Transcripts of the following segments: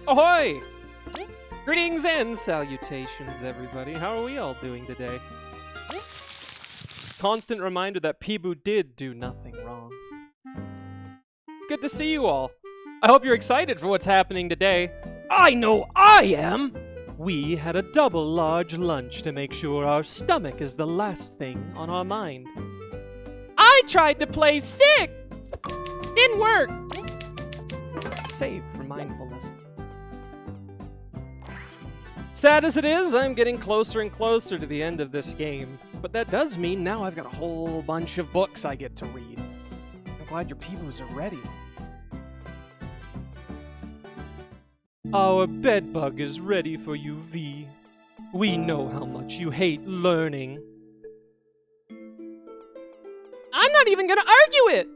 Ahoy! Greetings and salutations, everybody. How are we all doing today? Constant reminder that Peeboo did do nothing wrong. It's good to see you all. I hope you're excited for what's happening today. I know I am! We had a double large lunch to make sure our stomach is the last thing on our mind. I tried to play sick! Didn't work! Save for mindfulness. Sad as it is, I'm getting closer and closer to the end of this game. But that does mean now I've got a whole bunch of books I get to read. I'm glad your Peeboos are ready. Our bedbug is ready for you, V. We know how much you hate learning. I'm not even gonna argue it!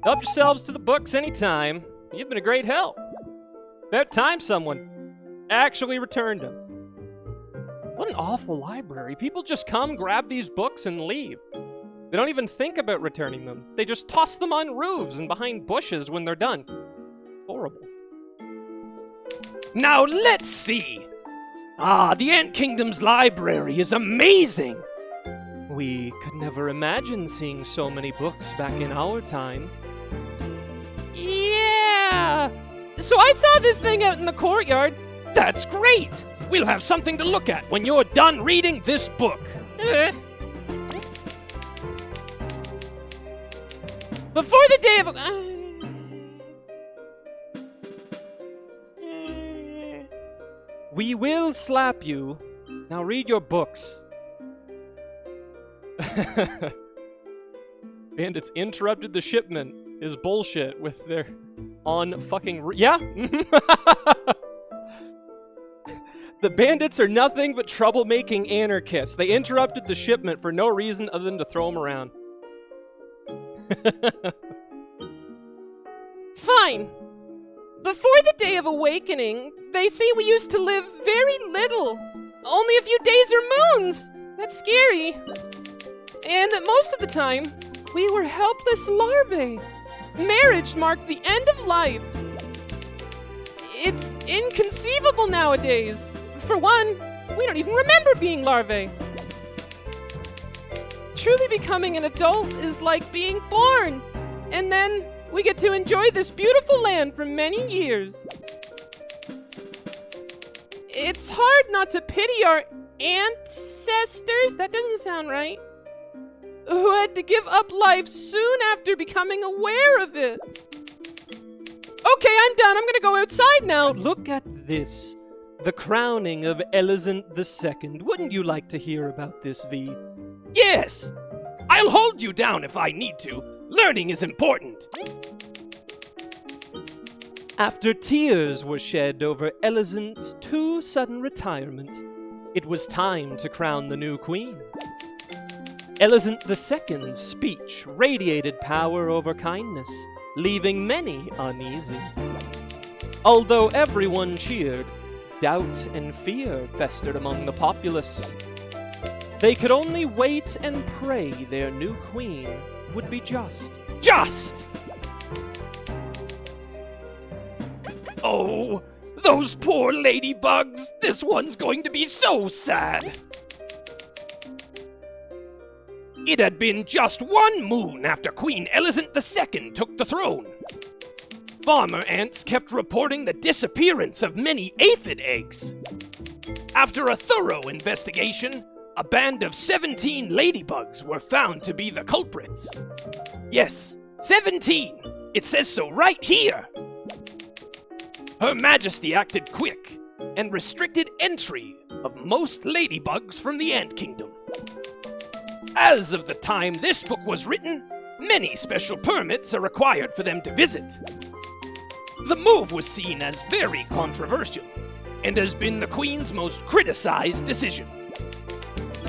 Help yourselves to the books anytime. You've been a great help. About time someone actually returned them. What an awful library. People just come, grab these books, and leave. They don't even think about returning them. They just toss them on roofs and behind bushes when they're done. Horrible. Now let's see. The Ant Kingdom's library is amazing. We could never imagine seeing so many books back in our time. Yeah. So I saw this thing out in the courtyard. That's great. We'll have something to look at when you're done reading this book. Before the day of... We will slap you. Now read your books. Bandits interrupted the shipment is bullshit with their yeah? The bandits are nothing but troublemaking anarchists. They interrupted the shipment for no reason other than to throw them around. Fine. Before the Day of Awakening, they say we used to live very little. Only a few days or moons. That's scary. And that most of the time, we were helpless larvae. Marriage marked the end of life. It's inconceivable nowadays. For one, we don't even remember being larvae. Truly becoming an adult is like being born. And then we get to enjoy this beautiful land for many years. It's hard not to pity our ancestors, that doesn't sound right, who had to give up life soon after becoming aware of it. Okay, I'm done. I'm gonna go outside now. Look at this. The crowning of Elizant II. Wouldn't you like to hear about this, V? Yes. I'll hold you down if I need to. Learning is important. After tears were shed over Elizant's too sudden retirement, it was time to crown the new queen. Elizant II's speech radiated power over kindness, leaving many uneasy. Although everyone cheered, doubt and fear festered among the populace. They could only wait and pray their new queen would be just. Just! Oh, those poor ladybugs! This one's going to be so sad! It had been just 1 moon after Queen Elizant II took the throne. Farmer ants kept reporting the disappearance of many aphid eggs. After a thorough investigation, a band of 17 ladybugs were found to be the culprits. Yes, 17! It says so right here! Her Majesty acted quick and restricted entry of most ladybugs from the Ant Kingdom. As of the time this book was written, many special permits are required for them to visit. The move was seen as very controversial and has been the Queen's most criticized decision.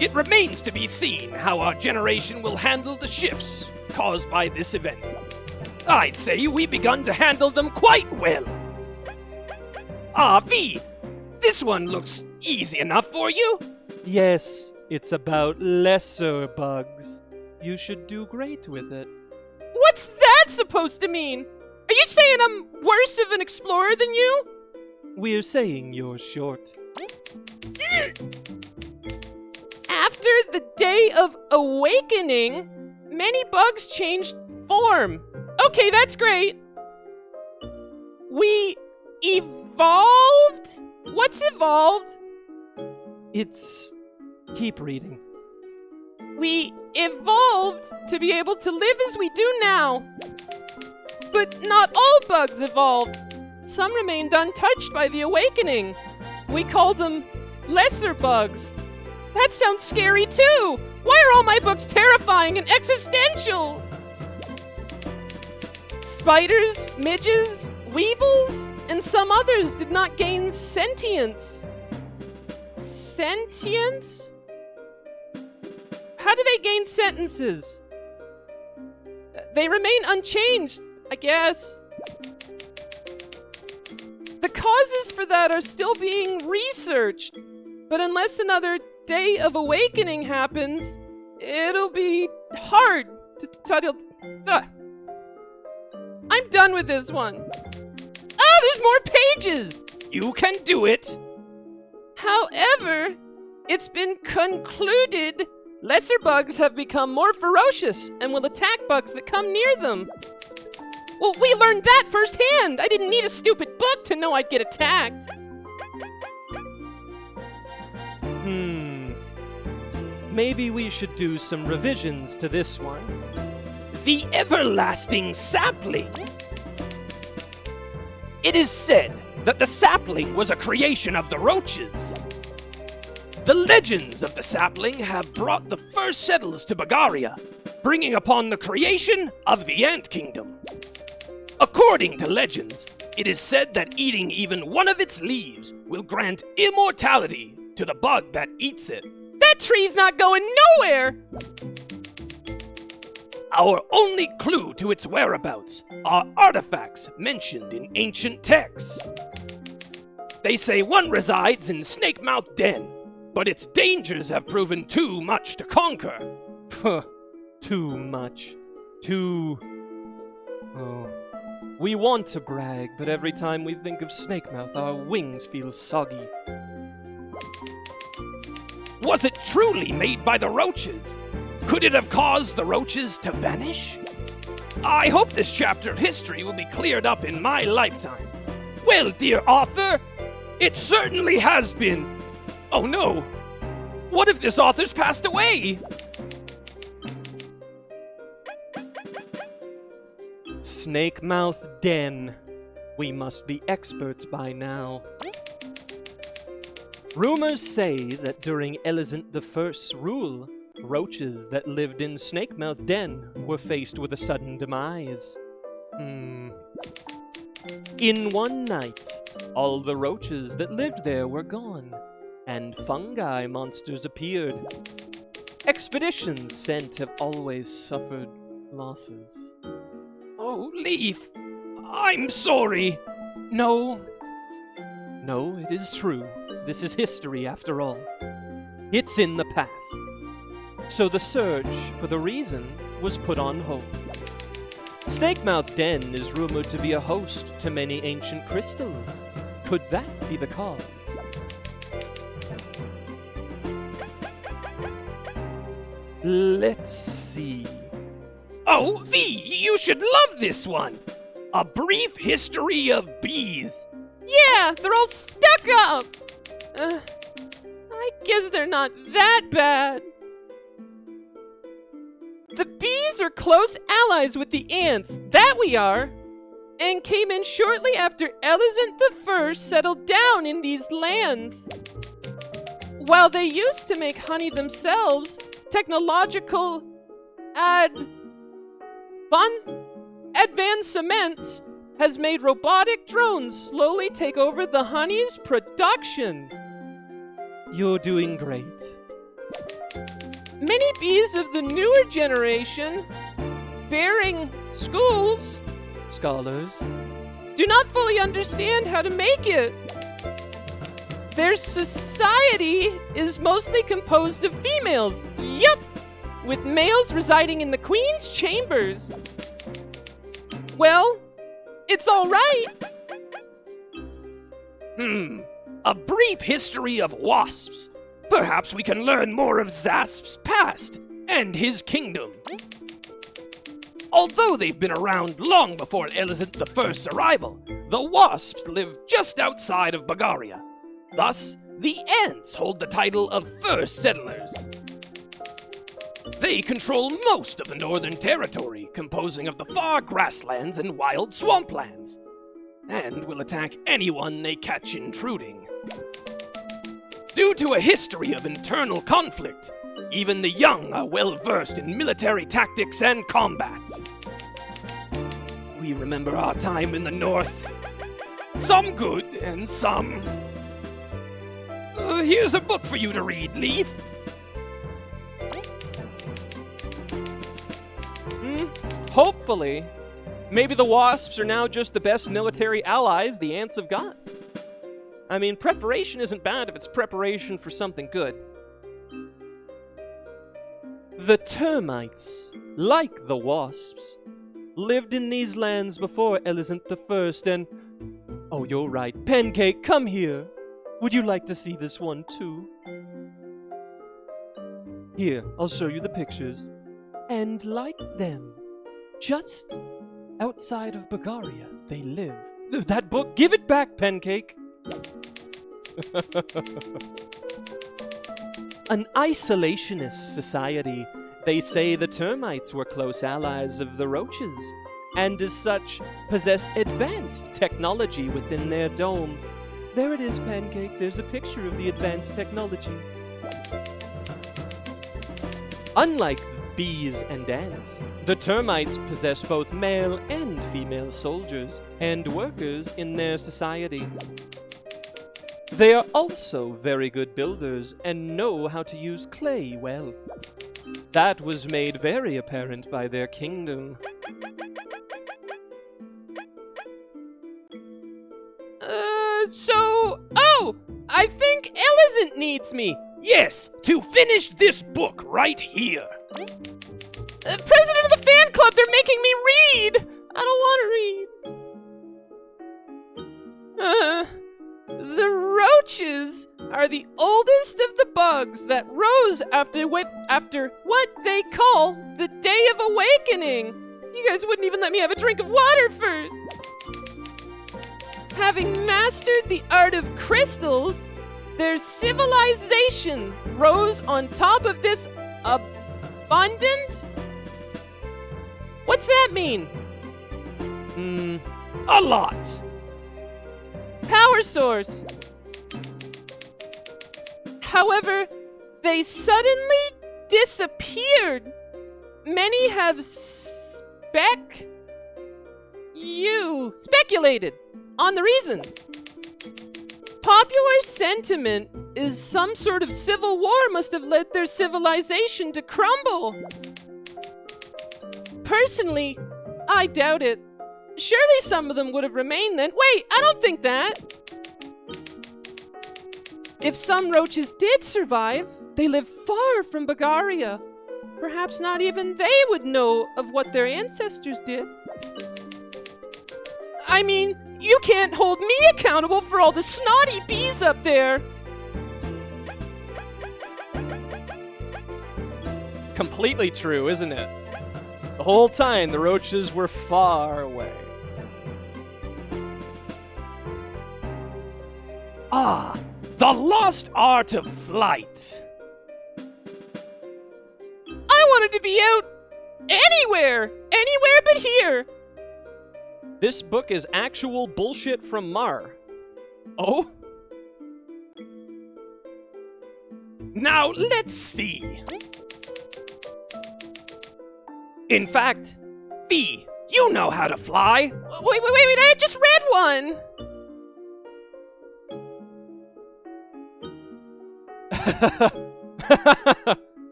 It remains to be seen how our generation will handle the shifts caused by this event. I'd say we've begun to handle them quite well. V, this one looks easy enough for you. Yes, it's about lesser bugs. You should do great with it. What's that supposed to mean? Are you saying I'm worse of an explorer than you? We're saying you're short. After the Day of Awakening, many bugs changed form. Okay, that's great. We evolved? What's evolved? It's... Keep reading. We evolved to be able to live as we do now. But not all bugs evolved. Some remained untouched by the awakening. We call them lesser bugs. That sounds scary too. Why are all my books terrifying and existential? Spiders, midges, weevils, and some others did not gain sentience. Sentience? How do they gain sentences? They remain unchanged, I guess. The causes for that are still being researched, but unless another Day of Awakening happens, it'll be hard to title. I'm done with this one. Oh, there's more pages! You can do it! However, it's been concluded lesser bugs have become more ferocious and will attack bugs that come near them. Well, we learned that firsthand! I didn't need a stupid book to know I'd get attacked. Maybe we should do some revisions to this one. The Everlasting Sapling! It is said that the sapling was a creation of the roaches. The legends of the sapling have brought the first settlers to Bagaria, bringing upon the creation of the Ant Kingdom. According to legends, it is said that eating even one of its leaves will grant immortality to the bug that eats it. That tree's not going nowhere! Our only clue to its whereabouts are artifacts mentioned in ancient texts. They say one resides in Snakemouth Den, but its dangers have proven too much to conquer. Too much. Oh. We want to brag, but every time we think of Snakemouth, our wings feel soggy. Was it truly made by the roaches? Could it have caused the roaches to vanish? I hope this chapter of history will be cleared up in my lifetime. Well, dear author, it certainly has been. Oh no! What if this author's passed away? Snakemouth Den. We must be experts by now. Rumors say that during Elizant I's rule, roaches that lived in Snakemouth Den were faced with a sudden demise. In one night, all the roaches that lived there were gone, and fungi monsters appeared. Expeditions sent have always suffered losses. Oh, Leaf, I'm sorry. No, it is true. This is history after all. It's in the past. So the search for the reason was put on hold. Snakemouth Den is rumored to be a host to many ancient crystals. Could that be the cause? Let's see. Oh, V, you should love this one. A brief history of bees. Yeah, they're all stuck up! I guess they're not that bad. The bees are close allies with the ants, that we are, and came in shortly after Elizant I settled down in these lands. While they used to make honey themselves, technological advancements has made robotic drones slowly take over the honey's production. You're doing great. Many bees of the newer generation, bearing scholars, do not fully understand how to make it. Their society is mostly composed of females. Yup! With males residing in the queen's chambers. Well, it's all right. A brief history of wasps. Perhaps we can learn more of Zasp's past and his kingdom. Although they've been around long before Elizant I's arrival, the wasps live just outside of Bagaria. Thus, the ants hold the title of first settlers. They control most of the Northern Territory, composing of the far grasslands and wild swamplands, and will attack anyone they catch intruding. Due to a history of internal conflict, even the young are well versed in military tactics and combat. We remember our time in the North. Some good and some... here's a book for you to read, Leaf. Hopefully. Maybe the wasps are now just the best military allies the ants have got. I mean, preparation isn't bad if it's preparation for something good. The termites, like the wasps, lived in these lands before Elizant I and... Oh, you're right. Pancake, come here. Would you like to see this one, too? Here, I'll show you the pictures. And like them, just outside of Bagaria, they live. That book, give it back, Pancake! An isolationist society. They say the termites were close allies of the roaches, and as such, possess advanced technology within their dome. There it is, Pancake. There's a picture of the advanced technology. Unlike bees and ants, the termites possess both male and female soldiers and workers in their society. They are also very good builders and know how to use clay well. That was made very apparent by their kingdom. Oh! I think Elizant needs me! Yes, to finish this book right here. President of the fan club, they're making me read! I don't want to read. The roaches are the oldest of the bugs that rose after what they call the Day of Awakening. You guys wouldn't even let me have a drink of water first. Having mastered the art of crystals, their civilization rose on top of this abundant? What's that mean? A lot. Power source. However, they suddenly disappeared. Many have speculated on the reason. Popular sentiment is some sort of civil war must have led their civilization to crumble. Personally, I doubt it. Surely some of them would have remained then. Wait, I don't think that. If some roaches did survive, they live far from Bagaria. Perhaps not even they would know of what their ancestors did. I mean, you can't hold me accountable for all the snotty bees up there. Completely true, isn't it? The whole time, the roaches were far away. Ah, the lost art of flight. I wanted to be out anywhere but here. This book is actual bullshit from Mar. Oh? Now, let's see. In fact, Fee, you know how to fly. Wait, I just read one.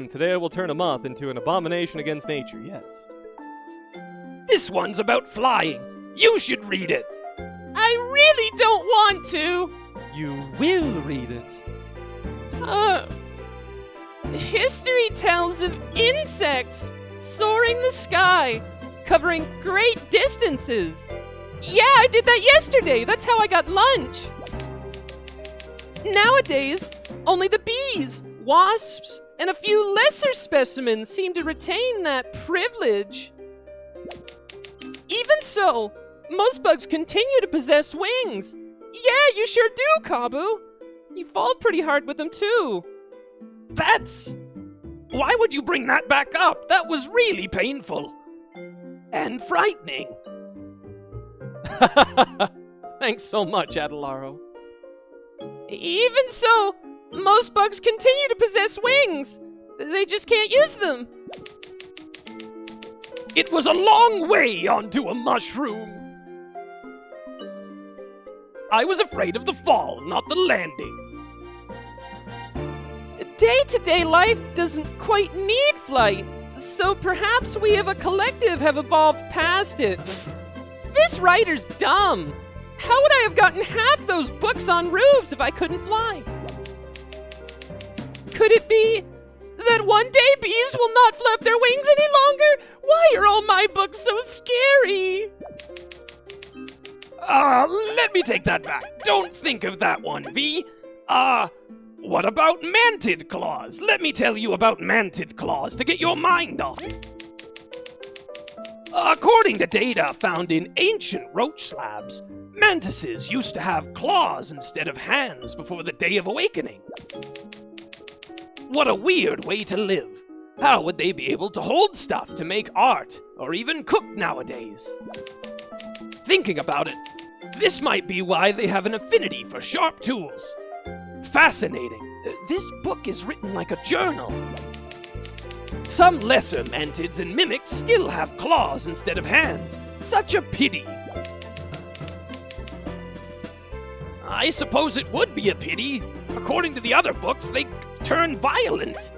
Today I will turn a moth into an abomination against nature, yes. This one's about flying. You should read it. I really don't want to. You will read it. History tells of insects soaring the sky, covering great distances. Yeah, I did that yesterday. That's how I got lunch. Nowadays, only the bees, wasps, and a few lesser specimens seem to retain that privilege. Even so, most bugs continue to possess wings. Yeah, you sure do, Kabu. You fall pretty hard with them, too. Why would you bring that back up? That was really painful. And frightening. Thanks so much, Adelaro. Even so, most bugs continue to possess wings. They just can't use them. It was a long way onto a mushroom. I was afraid of the fall, not the landing. Day-to-day life doesn't quite need flight, so perhaps we as a collective have evolved past it. This writer's dumb. How would I have gotten half those books on roofs if I couldn't fly? Could it be that one day bees will not flap their wings any longer? Why are all my books so scary? Let me take that back. Don't think of that one, V. What about Mantid Claws? Let me tell you about Mantid Claws to get your mind off it. According to data found in ancient roach slabs, mantises used to have claws instead of hands before the Day of Awakening. What a weird way to live. How would they be able to hold stuff to make art or even cook nowadays? Thinking about it, this might be why they have an affinity for sharp tools. Fascinating. This book is written like a journal. Some lesser mantids and mimics still have claws instead of hands. Such a pity. I suppose it would be a pity. According to the other books, they turn violent.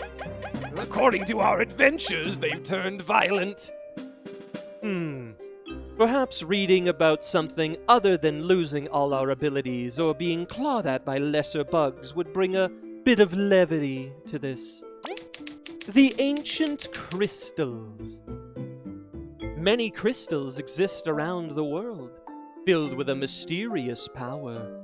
According to our adventures, they've turned violent. Perhaps reading about something other than losing all our abilities or being clawed at by lesser bugs would bring a bit of levity to this. The ancient crystals. Many crystals exist around the world, filled with a mysterious power.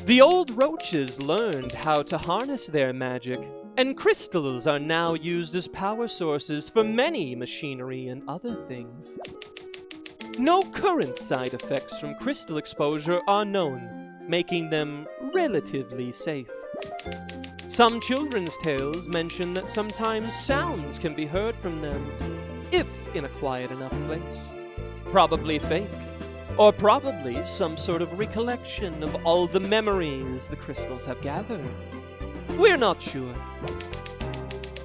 The old roaches learned how to harness their magic, and crystals are now used as power sources for many machinery and other things. No current side effects from crystal exposure are known, making them relatively safe. Some children's tales mention that sometimes sounds can be heard from them, if in a quiet enough place. Probably fake, or probably some sort of recollection of all the memories the crystals have gathered. We're not sure.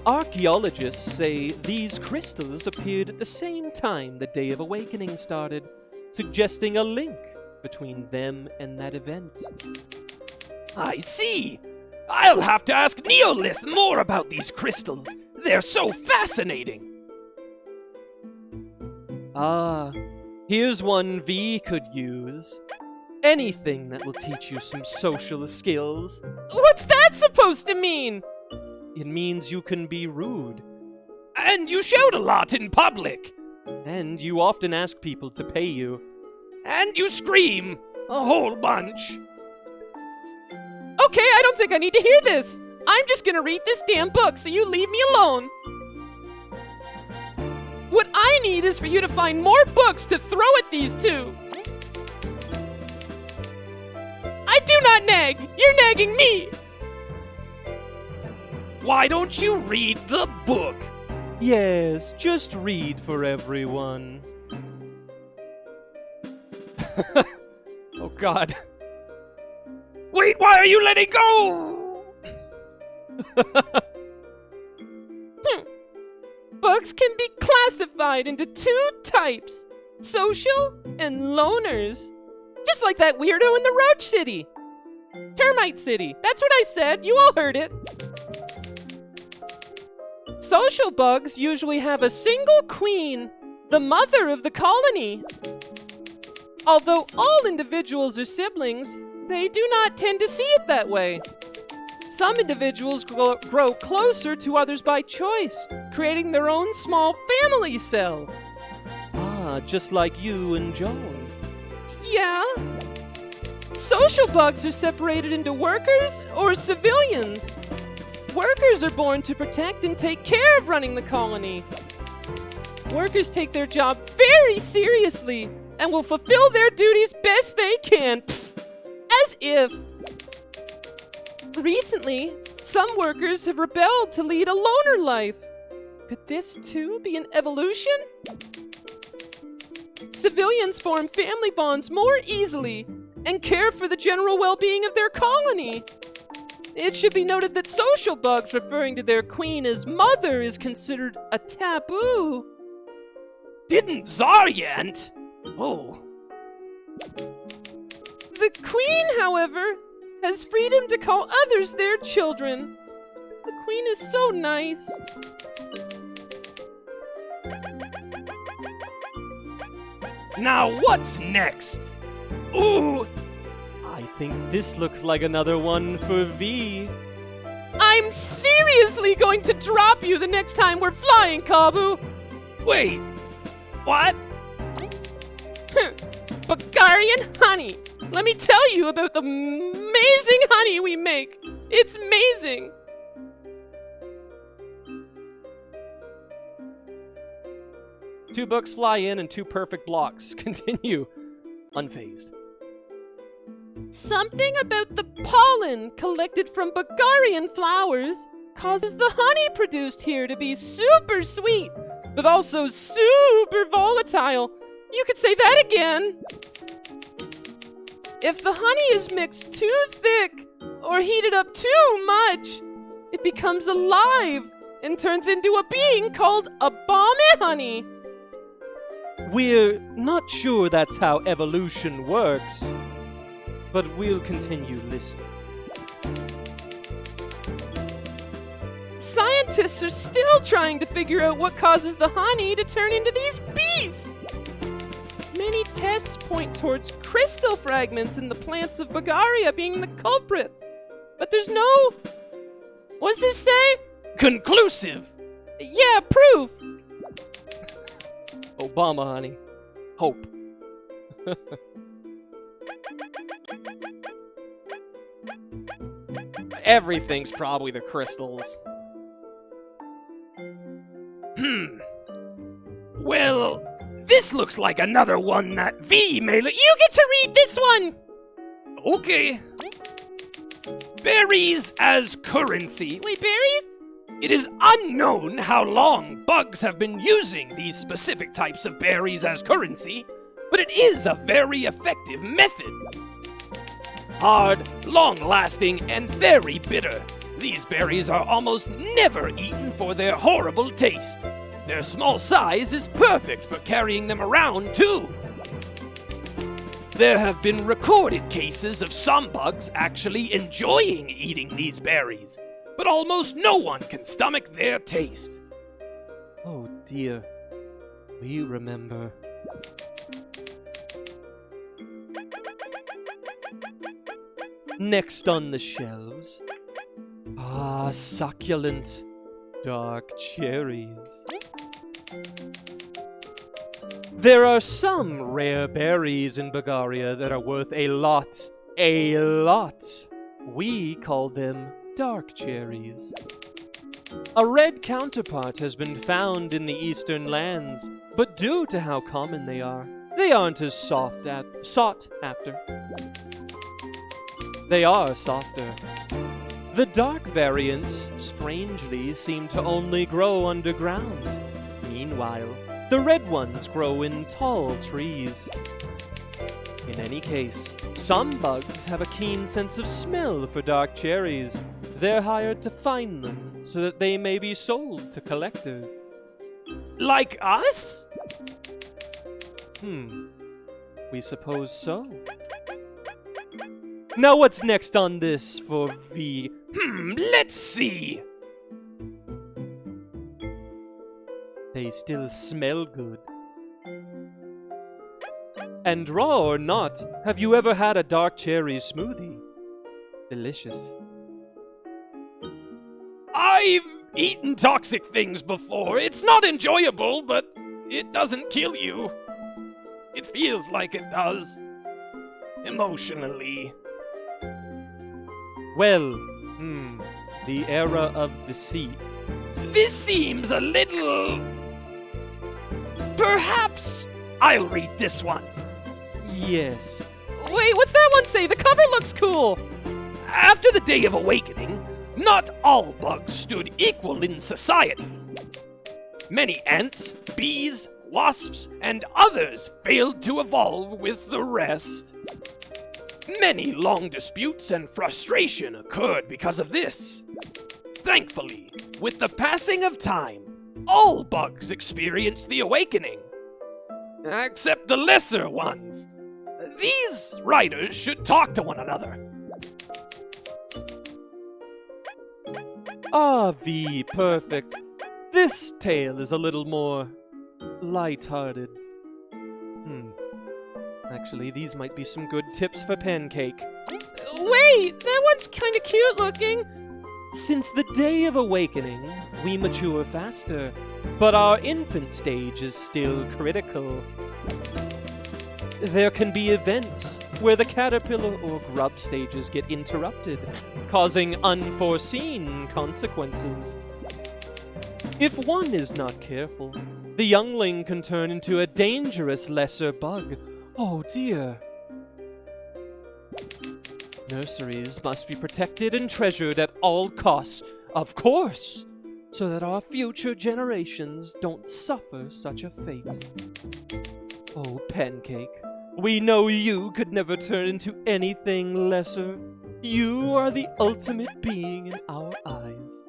Archaeologists say these crystals appeared at the same time the Day of Awakening started, suggesting a link between them and that event. I see. I'll have to ask Neolith more about these crystals. They're so fascinating. Here's one V could use. Anything that will teach you some social skills. What's that supposed to mean? It means you can be rude. And you shout a lot in public. And you often ask people to pay you. And you scream a whole bunch. Okay, I don't think I need to hear this. I'm just gonna read this damn book, so you leave me alone. What I need is for you to find more books to throw at these two. I do not nag. You're nagging me. Why don't you read the book? Yes, just read for everyone. Oh God. Wait, why are you letting go? Bugs can be classified into two types, social and loners. Just like that weirdo in the Roach City. Termite City. That's what I said. You all heard it. Social bugs usually have a single queen, the mother of the colony. Although all individuals are siblings, they do not tend to see it that way. Some individuals grow closer to others by choice, creating their own small family cell. Ah, just like you and Joan. Yeah? Social bugs are separated into workers or civilians. Workers are born to protect and take care of running the colony. Workers take their job very seriously and will fulfill their duties best they can. As if. Recently, some workers have rebelled to lead a loner life. Could this too be an evolution? Civilians form family bonds more easily and care for the general well-being of their colony. It should be noted that social bugs referring to their queen as mother is considered a taboo. Didn't Zaryant? Whoa. The queen, however, has freedom to call others their children. The queen is so nice. Now what's next? Ooh! I think this looks like another one for V. I'm seriously going to drop you the next time we're flying, Kabu. Wait, what? Bulgarian honey. Let me tell you about the amazing honey we make. It's amazing. Two bugs fly in and two perfect blocks continue unfazed. Something about the pollen collected from Bulgarian flowers causes the honey produced here to be super sweet, but also super volatile. You could say that again. If the honey is mixed too thick or heated up too much, it becomes alive and turns into a being called a bomb honey. We're not sure that's how evolution works, but we'll continue listening. Scientists are still trying to figure out what causes the honey to turn into these beasts. Many tests point towards crystal fragments in the plants of Bulgaria being the culprit. But there's no... What's this say? Conclusive! Yeah, proof! Obama, honey. Hope. Everything's probably the crystals. Well, this looks like another one that V may... You get to read this one! Okay. Berries as currency. Wait, berries? It is unknown how long bugs have been using these specific types of berries as currency, but it is a very effective method. Hard, long-lasting, and very bitter. These berries are almost never eaten for their horrible taste. Their small size is perfect for carrying them around, too. There have been recorded cases of some bugs actually enjoying eating these berries, but almost no one can stomach their taste. Oh dear. We remember. Next on the shelves. Ah, succulent. Dark cherries. There are some rare berries in Bulgaria that are worth a lot. A lot. We call them dark cherries. A red counterpart has been found in the eastern lands, but due to how common they aren't as sought after. They are softer. The dark variants, strangely, seem to only grow underground. Meanwhile, the red ones grow in tall trees. In any case, some bugs have a keen sense of smell for dark cherries. They're hired to find them so that they may be sold to collectors. Like us? We suppose so. Now what's next on this for V? Let's see. They still smell good. And raw or not, have you ever had a dark cherry smoothie? Delicious. I've eaten toxic things before. It's not enjoyable, but it doesn't kill you. It feels like it does. Emotionally. Well, the era of deceit. This seems a little... Perhaps I'll read this one. Yes. Wait, what's that one say? The cover looks cool! After the Day of Awakening, not all bugs stood equal in society. Many ants, bees, wasps, and others failed to evolve with the rest. Many long disputes and frustration occurred because of this. Thankfully, with the passing of time, all bugs experienced the awakening. Except the lesser ones. These writers should talk to one another. Ah, V, perfect. This tale is a little more light-hearted. Actually, these might be some good tips for Pancake. Wait, that one's kinda cute looking. Since the Day of Awakening, we mature faster, but our infant stage is still critical. There can be events where the caterpillar or grub stages get interrupted, causing unforeseen consequences. If one is not careful, the youngling can turn into a dangerous lesser bug. Oh dear. Nurseries must be protected and treasured at all costs, of course, so that our future generations don't suffer such a fate. Oh, Pancake, we know you could never turn into anything lesser. You are the ultimate being in our eyes.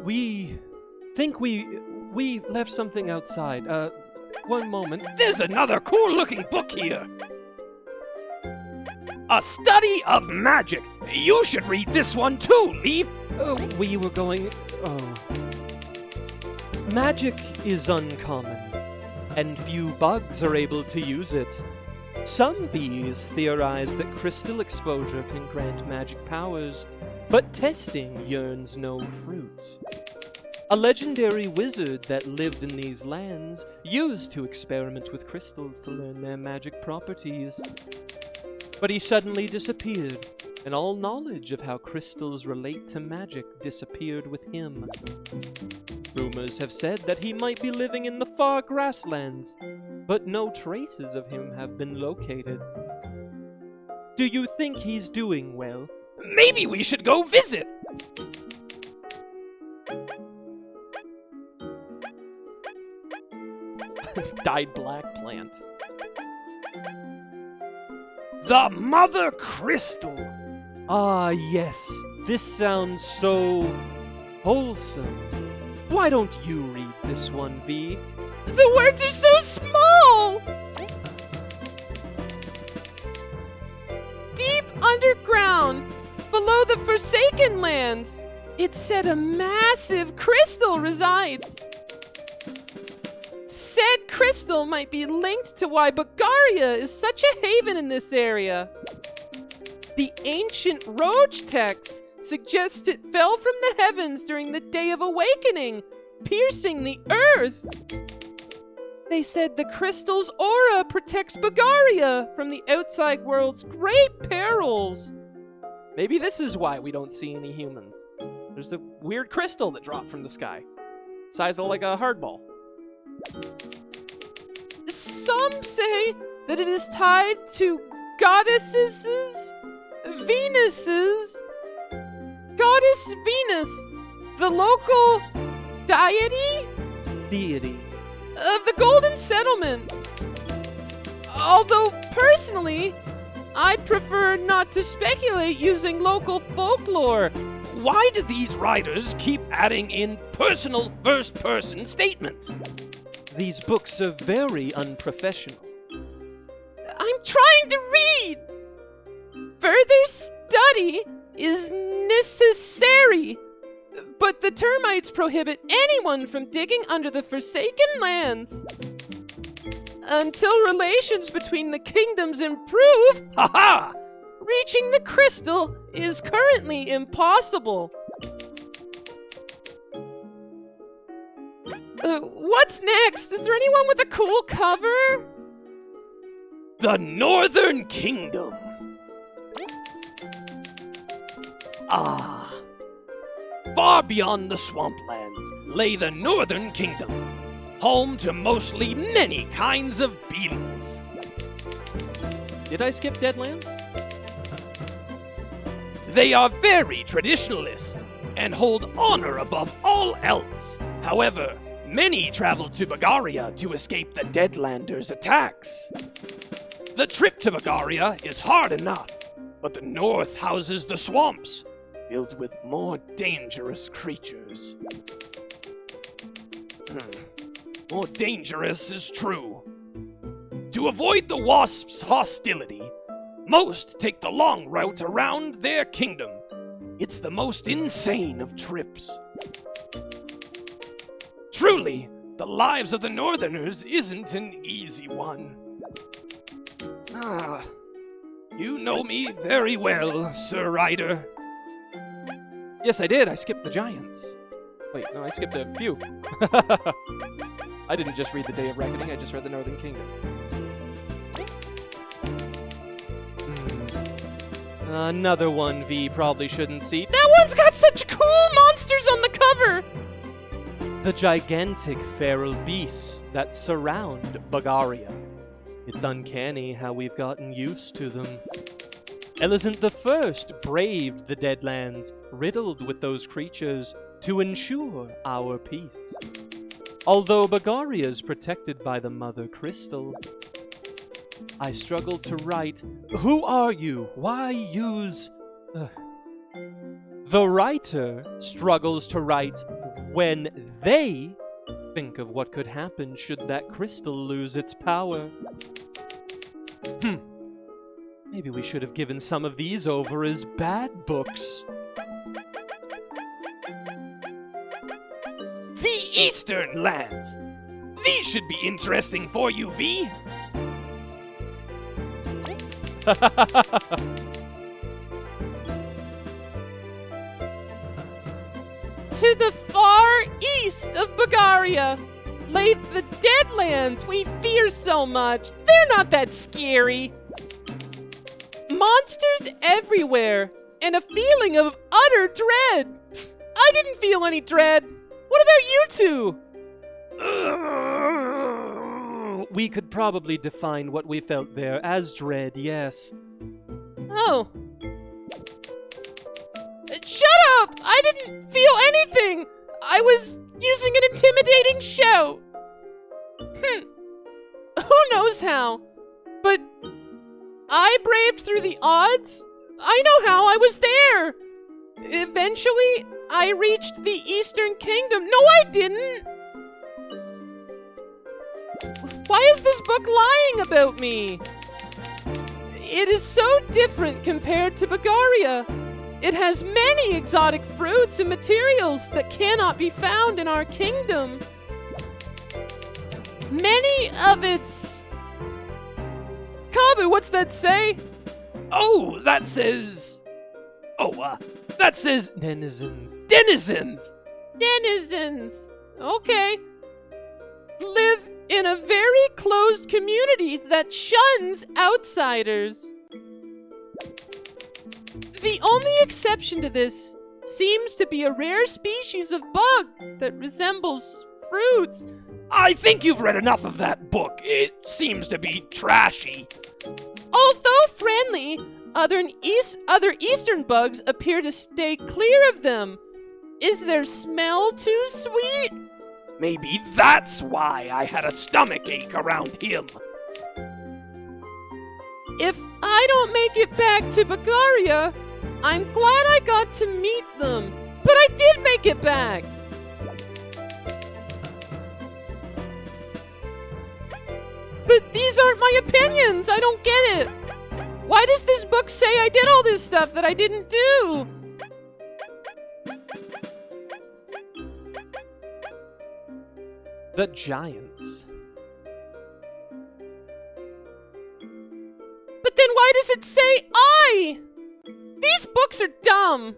We think we left something outside. One moment. There's another cool-looking book here. A Study of Magic. You should read this one too, Leaf. We were going... Magic is uncommon, and few bugs are able to use it. Some bees theorize that crystal exposure can grant magic powers, but testing yearns no fruits. A legendary wizard that lived in these lands used to experiment with crystals to learn their magic properties. But he suddenly disappeared, and all knowledge of how crystals relate to magic disappeared with him. Rumors have said that he might be living in the far grasslands, but no traces of him have been located. Do you think he's doing well? Maybe we should go visit. Dyed black plant. The Mother Crystal. Ah, yes. This sounds so wholesome. Why don't you read this one, V? The words are so small! Deep underground, below the Forsaken Lands, it said a massive crystal resides. Said crystal might be linked to why Bulgaria is such a haven in this area. The ancient Roach text suggests it fell from the heavens during the Day of Awakening, piercing the earth. They said the crystal's aura protects Bulgaria from the outside world's great perils. Maybe this is why we don't see any humans. There's a weird crystal that dropped from the sky, size of like a hardball. Some say that it is tied to goddesses, Venuses. Goddess Venus, the local deity of the Golden Settlement. Although, personally, I'd prefer not to speculate using local folklore. Why do these writers keep adding in personal first-person statements? These books are very unprofessional. I'm trying to read! Further study is necessary, but the termites prohibit anyone from digging under the Forsaken Lands. Until relations between the kingdoms improve, Ha-ha! reaching the crystal is currently impossible. What's next? Is there anyone with a cool cover? The Northern Kingdom. Ah. Far beyond the swamplands lay the Northern Kingdom, home to mostly many kinds of beetles. Did I skip Deadlands? They are very traditionalist and hold honor above all else. However, many travel to Bagaria to escape the Deadlanders' attacks. The trip to Bagaria is hard enough, but the north houses the swamps, filled with more dangerous creatures. More dangerous is true. To avoid the Wasps' hostility, most take the long route around their kingdom. It's the most insane of trips. Truly, the lives of the Northerners isn't an easy one. You know me very well, Sir Ryder. Yes, I did. I skipped the Giants. Wait, no, I skipped a few. I didn't just read the Day of Reckoning, I just read the Northern Kingdom. Another one V probably shouldn't see. That one's got such cool monsters on the cover! The gigantic feral beasts that surround Bagaria. It's uncanny how we've gotten used to them. Elizant the First braved the Deadlands, riddled with those creatures, to ensure our peace. Although Bagaria's protected by the Mother Crystal, I struggle to write, who are you? Why use... The writer struggles to write when they think of what could happen should that crystal lose its power. Maybe we should have given some of these over as bad books. The Eastern Lands. These should be interesting for you, V. To the far east of Bagaria lay the Deadlands we fear so much. They're not that scary. Monsters everywhere, and a feeling of utter dread. I didn't feel any dread. What about you two? We could probably define what we felt there as dread, yes. Oh. Shut up! I didn't feel anything! I was using an intimidating shout. Who knows how? But I braved through the odds. I know how. I was there. Eventually, I reached the Eastern Kingdom. No, I didn't. Why is this book lying about me? It is so different compared to Bagaria. It has many exotic fruits and materials that cannot be found in our kingdom. Many of its... Kabu, what's that say? Oh, that says... that says... Denizens. Denizens! Denizens. Okay. Live in a very closed community that shuns outsiders. The only exception to this seems to be a rare species of bug that resembles fruits. I think you've read enough of that book. It seems to be trashy. Although friendly, other eastern bugs appear to stay clear of them. Is their smell too sweet? Maybe that's why I had a stomachache around him. If I don't make it back to Bagaria, I'm glad I got to meet them. But I did make it back. But these aren't my opinions. I don't get it. Why does this book say I did all this stuff that I didn't do? The Giants. But then why does it say I? These books are dumb.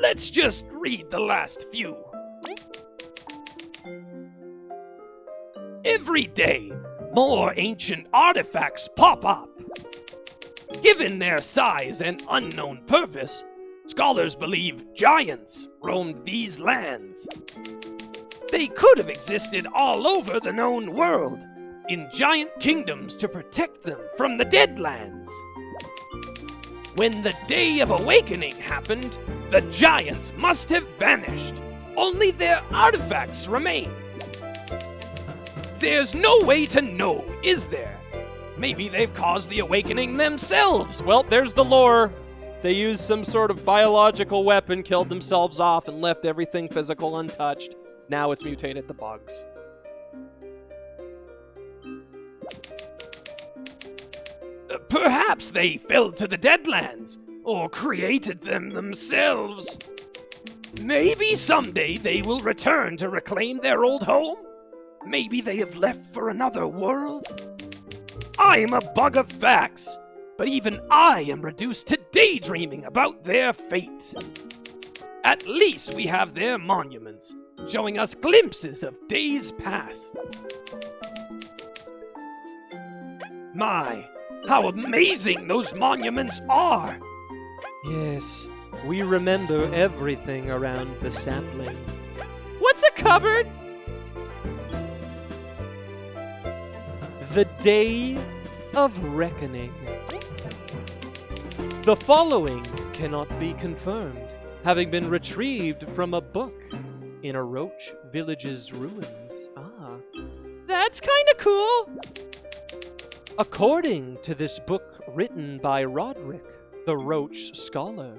Let's just read the last few. Every day, more ancient artifacts pop up. Given their size and unknown purpose, scholars believe giants roamed these lands. They could have existed all over the known world, in giant kingdoms to protect them from the Deadlands. When the Day of Awakening happened, the giants must have vanished. Only their artifacts remain. There's no way to know, is there? Maybe they've caused the awakening themselves. Well, there's the lore. They used some sort of biological weapon, killed themselves off, and left everything physical untouched. Now it's mutated the bugs. Perhaps they fell to the Deadlands, or created them themselves. Maybe someday they will return to reclaim their old home? Maybe they have left for another world? I am a bug of facts, but even I am reduced to daydreaming about their fate. At least we have their monuments, showing us glimpses of days past. My, how amazing those monuments are! Yes, we remember everything around the sapling. What's a cupboard? The Day of Reckoning. The following cannot be confirmed, having been retrieved from a book in a Roach village's ruins. That's kinda cool. According to this book written by Roderick, the Roach scholar,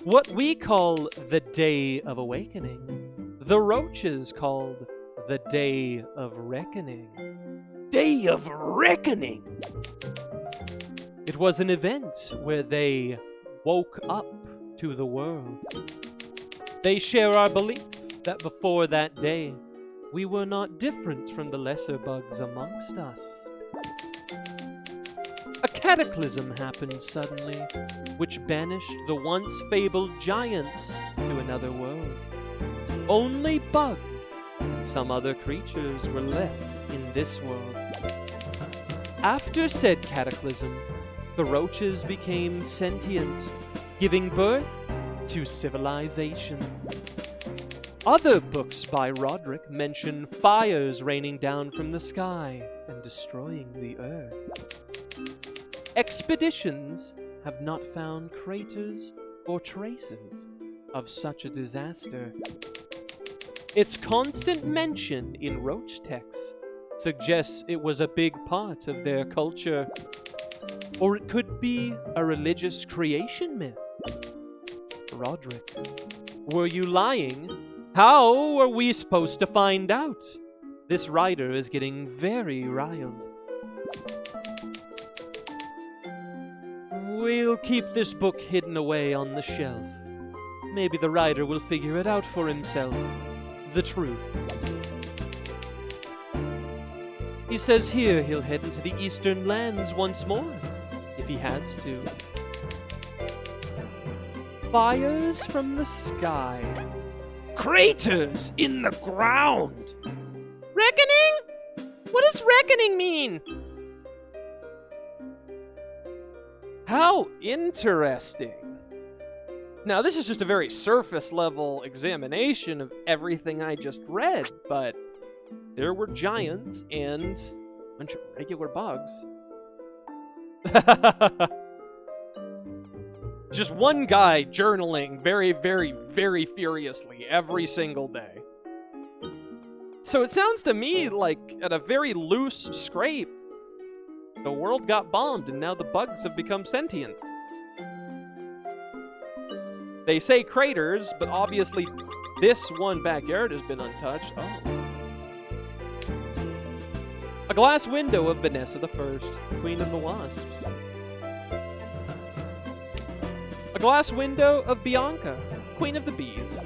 what we call the Day of Awakening, the Roaches called the Day of Reckoning. Day of Reckoning! It was an event where they woke up to the world. They share our belief that before that day, we were not different from the lesser bugs amongst us. A cataclysm happened suddenly, which banished the once fabled giants to another world. Only bugs and some other creatures were left in this world. After said cataclysm, the roaches became sentient, giving birth to civilization. Other books by Roderick mention fires raining down from the sky and destroying the earth. Expeditions have not found craters or traces of such a disaster. Its constant mention in Roach texts suggests it was a big part of their culture. Or it could be a religious creation myth. Roderick, were you lying? How are we supposed to find out? This writer is getting very riled. We'll keep this book hidden away on the shelf. Maybe the writer will figure it out for himself. The truth. He says here he'll head into the eastern lands once more, if he has to. Fires from the sky. Craters in the ground! Reckoning? What does reckoning mean? How interesting. Now, this is just a very surface level examination of everything I just read, but there were giants and a bunch of regular bugs. Just one guy journaling very, very, very furiously every single day. So it sounds to me like, at a very loose scrape, the world got bombed and now the bugs have become sentient. They say craters, but obviously this one backyard has been untouched. Oh. A glass window of Vanessa the First, Queen of the Wasps. A glass window of Bianca, Queen of the Bees.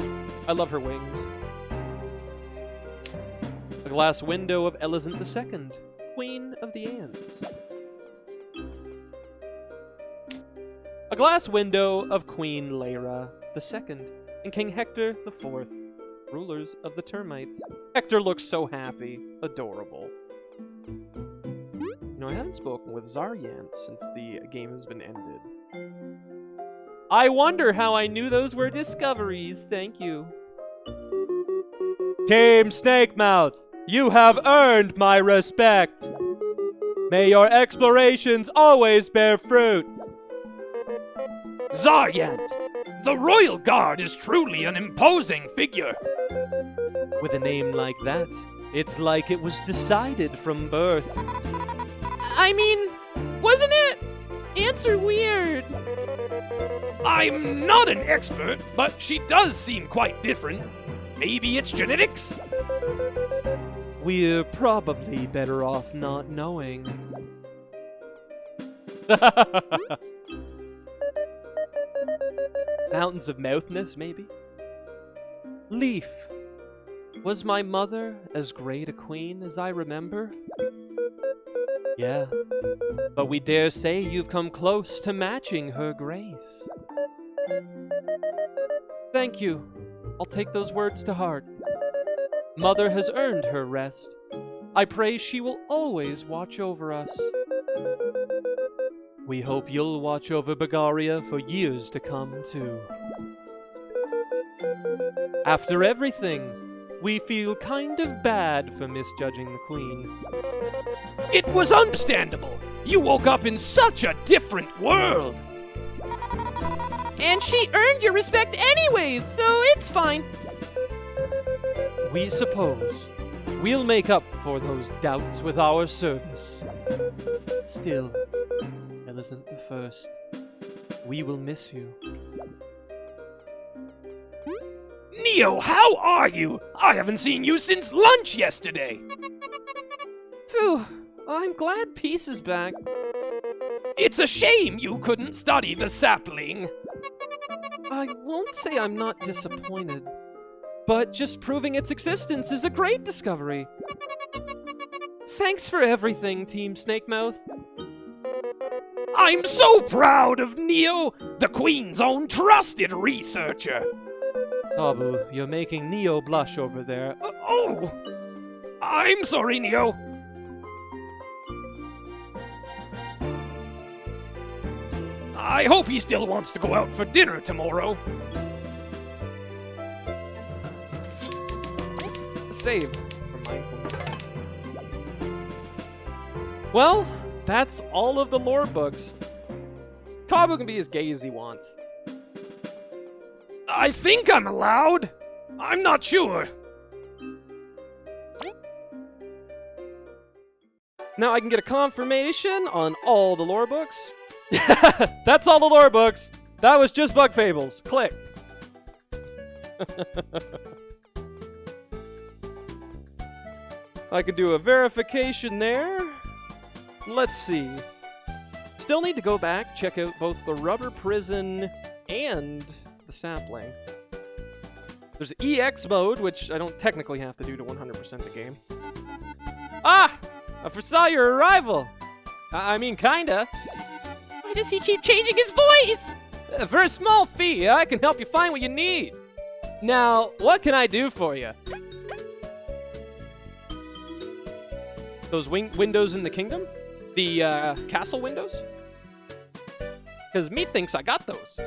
I love her wings. A glass window of Elizant II, Queen of the Ants. A glass window of Queen Lyra II and King Hector IV, rulers of the termites. Hector looks so happy. Adorable. You know, I haven't spoken with Zaryant since the game has been ended. I wonder how I knew those were discoveries. Thank you. Team Snakemouth, you have earned my respect. May your explorations always bear fruit. Zaryant, the Royal Guard is truly an imposing figure. With a name like that, it's like it was decided from birth. I mean, wasn't it? Ants are weird. I'm not an expert, but she does seem quite different. Maybe it's genetics? We're probably better off not knowing. Mountains of mouthness, maybe? Leaf. Was my mother as great a queen as I remember? Yeah, but we dare say you've come close to matching her grace. Thank you. I'll take those words to heart. Mother has earned her rest. I pray she will always watch over us. We hope you'll watch over Bagaria for years to come, too. After everything, we feel kind of bad for misjudging the Queen. It was understandable. You woke up in such a different world. And she earned your respect anyways, so it's fine. We suppose we'll make up for those doubts with our service. Still, Millicent the First, we will miss you. Neo, how are you? I haven't seen you since lunch yesterday. Phew, I'm glad Peace is back. It's a shame you couldn't study the sapling. I won't say I'm not disappointed, but just proving its existence is a great discovery. Thanks for everything, Team Snakemouth. I'm so proud of Neo, the Queen's own trusted researcher. Abu, you're making Neo blush over there. Oh! I'm sorry, Neo. I hope he still wants to go out for dinner tomorrow. Save for mindfulness. Well, that's all of the lore books. Kabu can be as gay as he wants. I think I'm allowed. I'm not sure. Now I can get a confirmation on all the lore books. That's all the lore books. That was just Bug Fables. Click. I can do a verification there. Let's see. Still need to go back, check out both the rubber prison and the sapling. There's EX mode, which I don't technically have to do to 100% the game. Ah! I foresaw your arrival! I mean, kinda. Why does he keep changing his voice? For a small fee, I can help you find what you need. Now, what can I do for you? Those windows in the kingdom? The castle windows? Because me thinks I got those.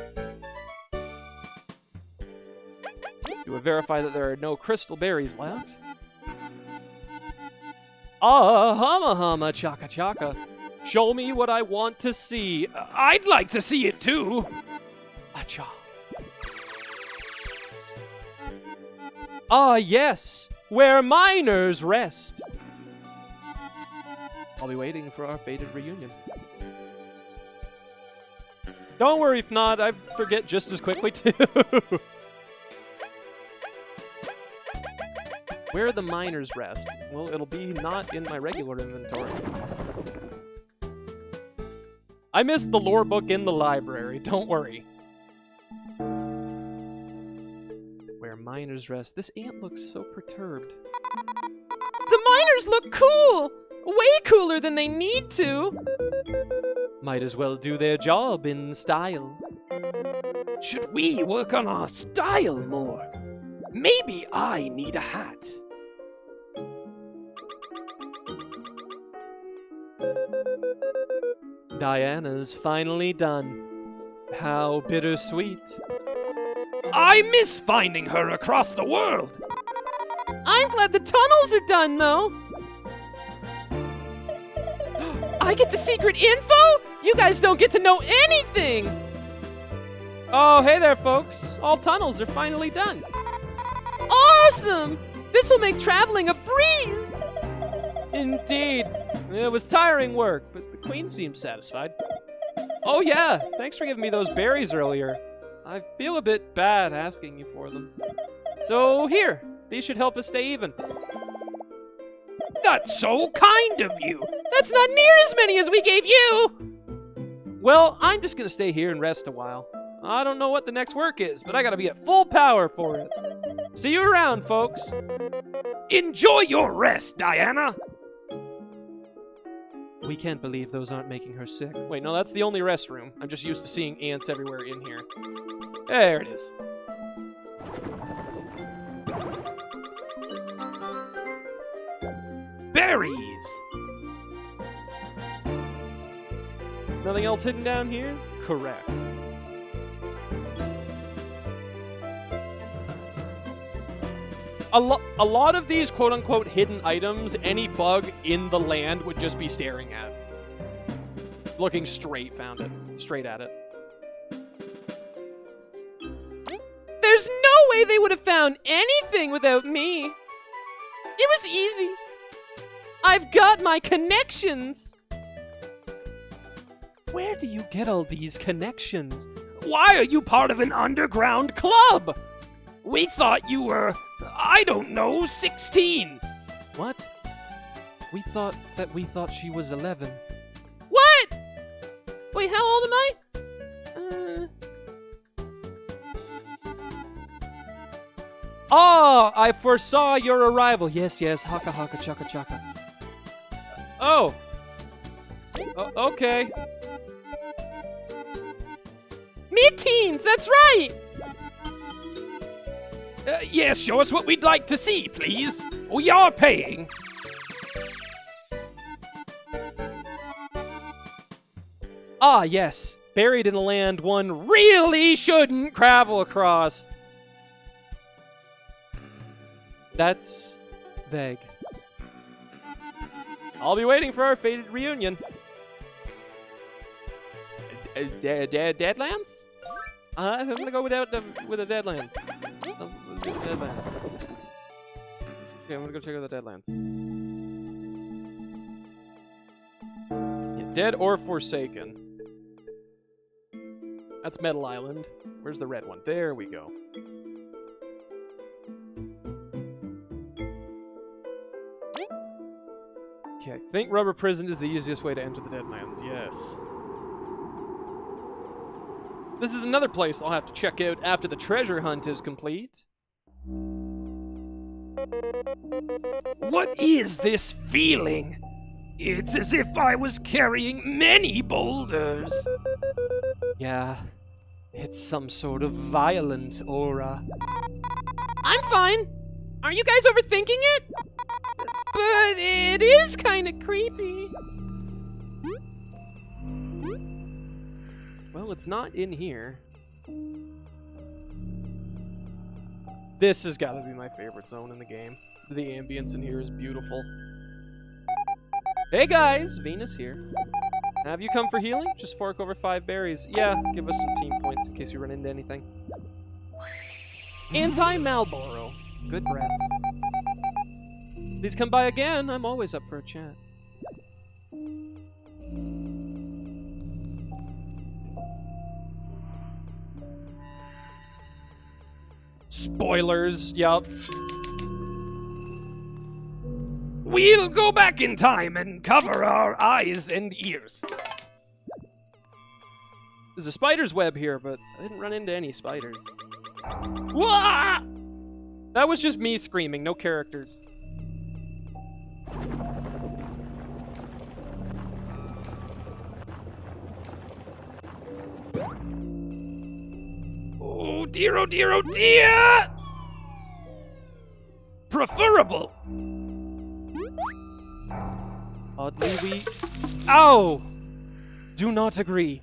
Do I verify that there are no crystal berries left? Ah, hama hama chaka chaka. Show me what I want to see. I'd like to see it too. Acha. Ah, yes, where miners rest. I'll be waiting for our fated reunion. Don't worry if not, I forget just as quickly too. Where the miners rest? Well, it'll be not in my regular inventory. I missed the lore book in the library, don't worry. Where miners rest. This ant looks so perturbed. The miners look cool! Way cooler than they need to! Might as well do their job in style. Should we work on our style more? Maybe I need a hat. Diana's finally done. How bittersweet. I miss finding her across the world. I'm glad the tunnels are done, though. I get the secret info? You guys don't get to know anything. Oh, hey there, folks. All tunnels are finally done. Awesome! This will make traveling a breeze. Indeed. It was tiring work, but the Queen seems satisfied. Oh yeah, thanks for giving me those berries earlier. I feel a bit bad asking you for them. So here, these should help us stay even. That's so kind of you. That's not near as many as we gave you. Well, I'm just gonna stay here and rest a while. I don't know what the next work is, but I gotta be at full power for it. See you around, folks. Enjoy your rest, Diana. We can't believe those aren't making her sick. Wait, no, that's the only restroom. I'm just used to seeing ants everywhere in here. There it is. Berries. Nothing else hidden down here? Correct. A lot of these quote-unquote hidden items, any bug in the land would just be staring at. Looking straight at it. There's no way they would have found anything without me. It was easy. I've got my connections. Where do you get all these connections? Why are you part of an underground club? We thought you were, I don't know, 16. What? We thought she was 11. What? Wait, how old am I? Oh, I foresaw your arrival. Yes, haka haka chaka chaka. Oh. Okay. Mid-teens, that's right. Yes, show us what we'd like to see, please. We are paying. Ah, yes. Buried in a land one really shouldn't travel across. That's vague. I'll be waiting for our fated reunion. Deadlands? I'm gonna go with the Deadlands. Deadlands. Okay, I'm gonna go check out the Deadlands. Yeah, dead or Forsaken. That's Metal Island. Where's the red one? There we go. Okay, I think Rubber Prison is the easiest way to enter the Deadlands. Yes. This is another place I'll have to check out after the treasure hunt is complete. What is this feeling? It's as if I was carrying many boulders. Yeah, it's some sort of violent aura. I'm fine. Aren't you guys overthinking it? But it is kind of creepy. Well, it's not in here. This has got to be my favorite zone in the game. The ambience in here is beautiful. Hey guys, Venus here. Have you come for healing? Just fork over 5 berries. Yeah, give us some team points in case we run into anything. Anti-Malboro. Good breath. Please come by again. I'm always up for a chat. Spoilers, yup. We'll go back in time and cover our eyes and ears. There's a spider's web here, but I didn't run into any spiders. Wah! That was just me screaming, no characters. Oh dear, oh dear, oh dear! preferable. Oddly, we... Ow! Do not agree.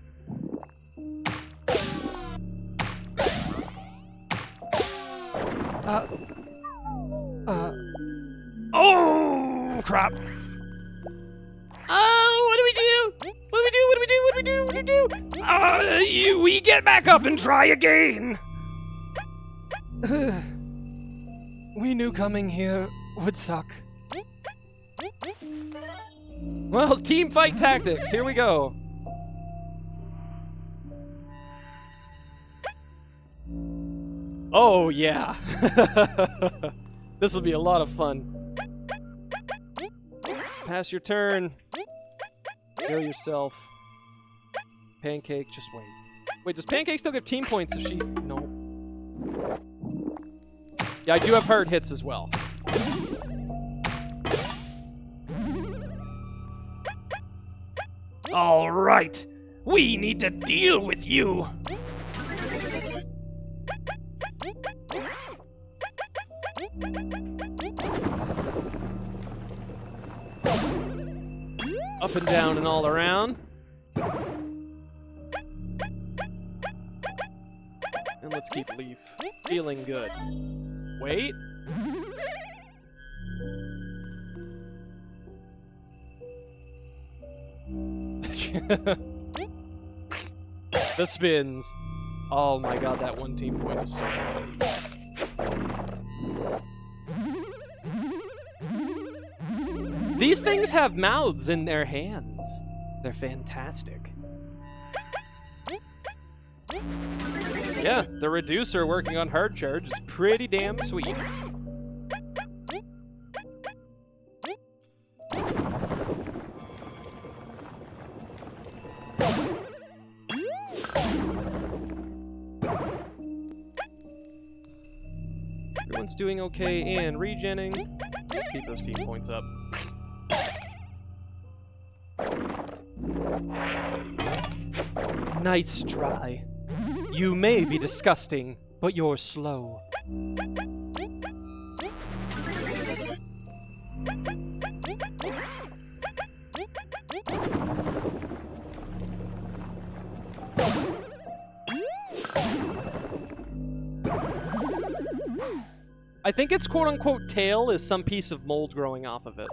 Oh, crap. Oh, what do we do? What do we do? What do we do? What do we do? What do we do? We get back up and try again. We knew coming here would suck. Well, team fight tactics. Here we go. Oh, yeah. This will be a lot of fun. Pass your turn. Kill yourself. Pancake, just wait. Wait, does Pancake still give team points if she... No. Yeah, I do have hard hits as well. All right. We need to deal with you. Up and down and all around. And let's keep Leaf feeling good. Wait. The spins. Oh my god, that one team point is so funny. These things have mouths in their hands. They're fantastic. Yeah, the reducer working on hard charge is pretty damn sweet. Everyone's doing okay and regenning. Let's keep those team points up. Nice try. You may be disgusting, but you're slow. I think its quote-unquote tail is some piece of mold growing off of it.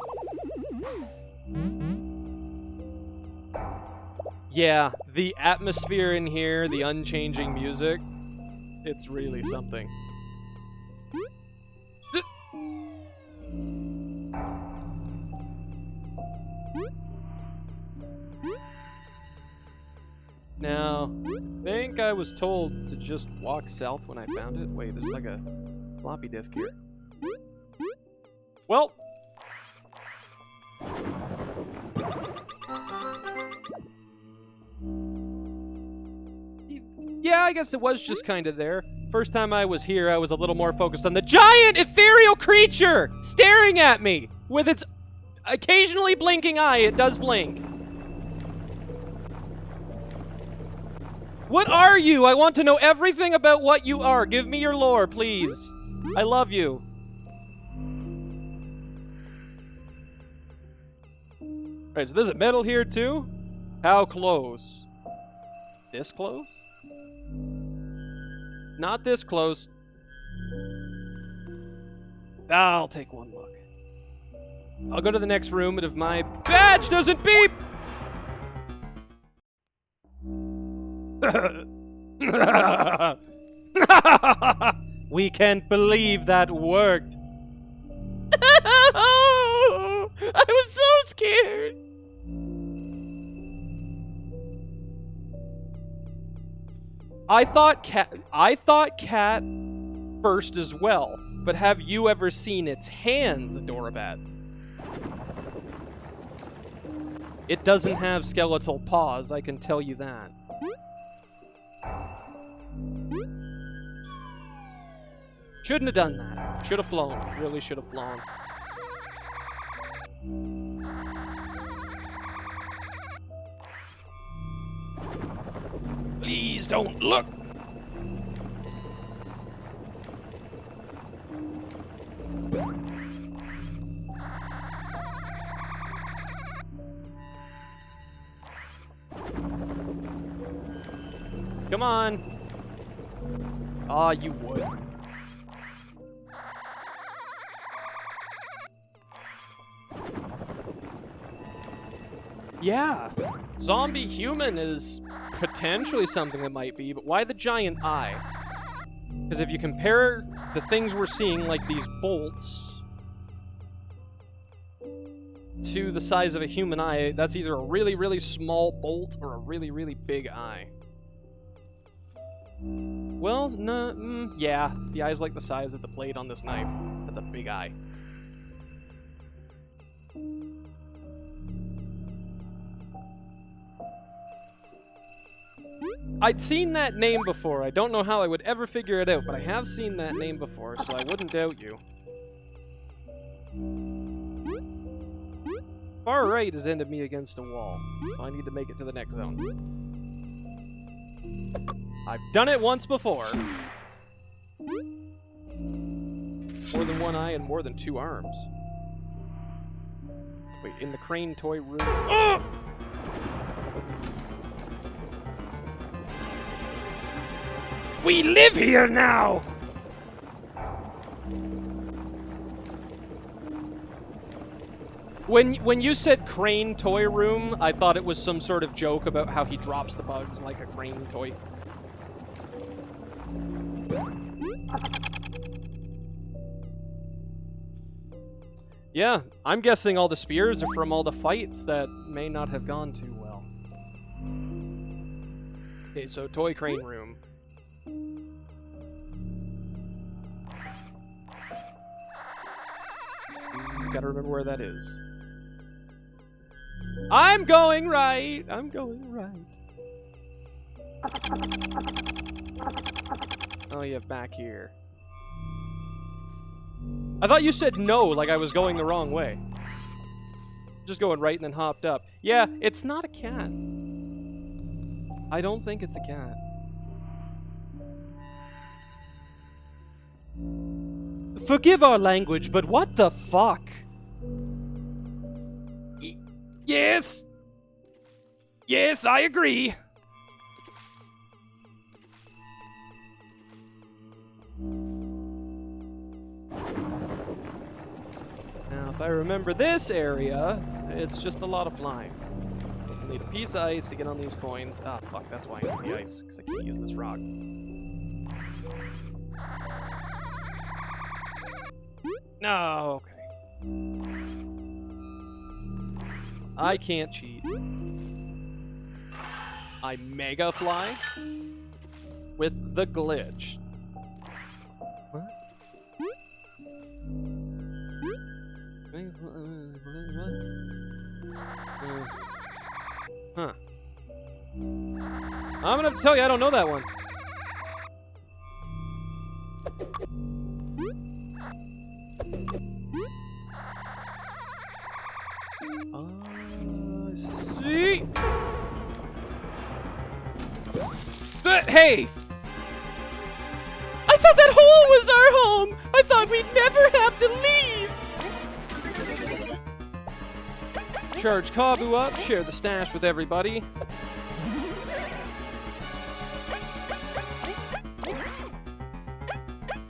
Yeah, the atmosphere in here, the unchanging music, it's really something. Now, I think I was told to just walk south when I found it. Wait, there's like a floppy disk here. Well. Yeah, I guess it was just kind of there. First time I was here, I was a little more focused on the giant ethereal creature staring at me with its occasionally blinking eye. It does blink. What are you? I want to know everything about what you are. Give me your lore, please. I love you. Alright, so there's a medal here too? How close? This close? Not this close. I'll take one look. I'll go to the next room, and if my badge doesn't beep... We can't believe that worked. Oh, I was so scared. I thought cat first as well, but have you ever seen its hands, Adorabat? It doesn't have skeletal paws, I can tell you that. Shouldn't have done that. Should have flown. Really should have flown. Please don't look. Come on. Ah, you would. Yeah. Zombie human is potentially something that might be, but why the giant eye? Because if you compare the things we're seeing, like these bolts, to the size of a human eye, that's either a really, really small bolt or a really, really big eye. Well, no, yeah, the eye's like the size of the blade on this knife. That's a big eye. I'd seen that name before. I don't know how I would ever figure it out, but I have seen that name before, so I wouldn't doubt you. Far right has ended me against a wall, so I need to make it to the next zone. I've done it once before. More than one eye and more than two arms. Wait, in the crane toy room. Oh! We live here now! When you said crane toy room, I thought it was some sort of joke about how he drops the bugs like a crane toy. Yeah, I'm guessing all the spears are from all the fights that may not have gone too well. Okay, so toy crane room. Gotta remember where that is. I'm going right! I'm going right. Oh, yeah, back here. I thought you said no, like I was going the wrong way. Just going right and then hopped up. Yeah, it's not a cat. I don't think it's a cat. Forgive our language, but what the fuck? Yes. Yes, I agree. Now, if I remember this area, it's just a lot of flying. I need a piece of ice to get on these coins. Ah, fuck, that's why I need the ice, because I can't use this rock. No, okay. I can't cheat. I mega fly with the glitch. What? Huh. I'm gonna have to tell you, I don't know that one. See? Hey! I thought that hole was our home! I thought we'd never have to leave! Charge Kabu up, share the stash with everybody.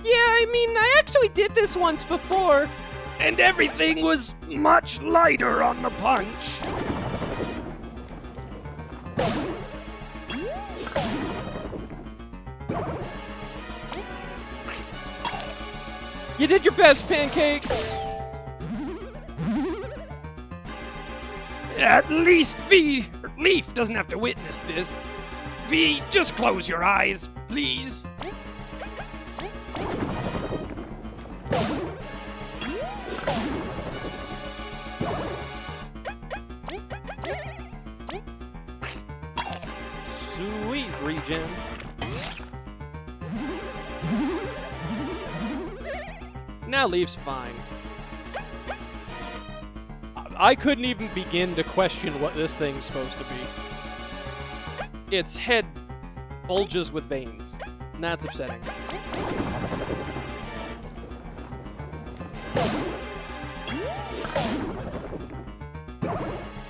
Yeah, I mean, I actually did this once before. And everything was much lighter on the punch. You did your best, Pancake! At least Leaf doesn't have to witness this. V, just close your eyes, please. Sweet regen. Now Leaf's fine. I couldn't even begin to question what this thing's supposed to be. Its head bulges with veins, and that's upsetting.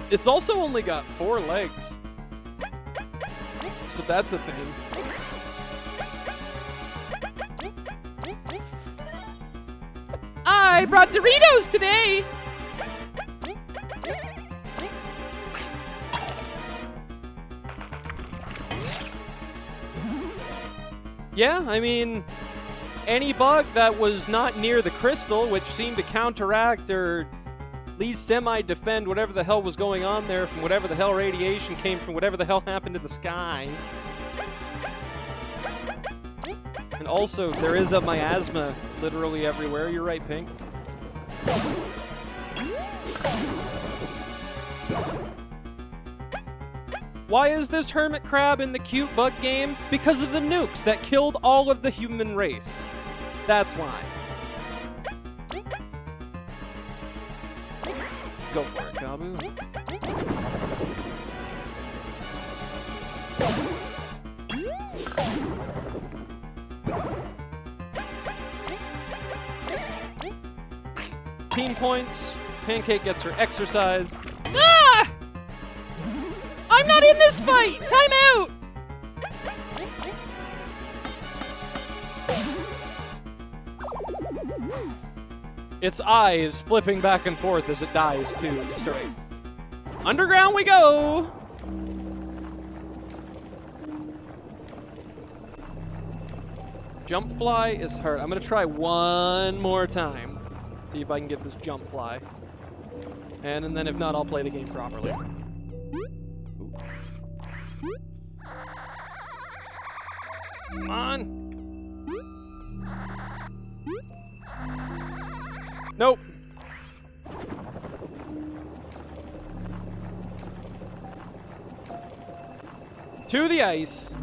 It's also only got 4 legs. So that's a thing. I brought Doritos today! Yeah, I mean, any bug that was not near the crystal, which seemed to counteract or at least semi-defend whatever the hell was going on there from whatever the hell radiation came from whatever the hell happened to the sky. And also, there is a miasma literally everywhere. You're right, Pink. Why is this hermit crab in the cute bug game? Because of the nukes that killed all of the human race. That's why. Go for it, Gabu. Team points. Pancake gets her exercise. Ah! I'm not in this fight! Time out! Its eyes flipping back and forth as it dies, too. Destroyed. Underground we go! Jump fly is hurt. I'm gonna try one more time. See if I can get this jump fly. And then if not, I'll play the game properly. Ooh. Come on! Nope. To the ice.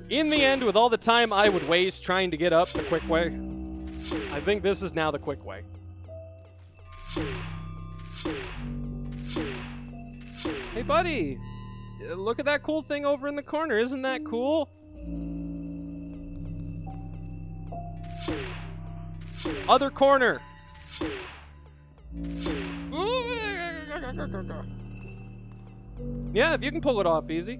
In the end, with all the time I would waste trying to get up the quick way, I think this is now the quick way. Hey, buddy! Look at that cool thing over in the corner. Isn't that cool? Other corner. Yeah, if you can pull it off easy.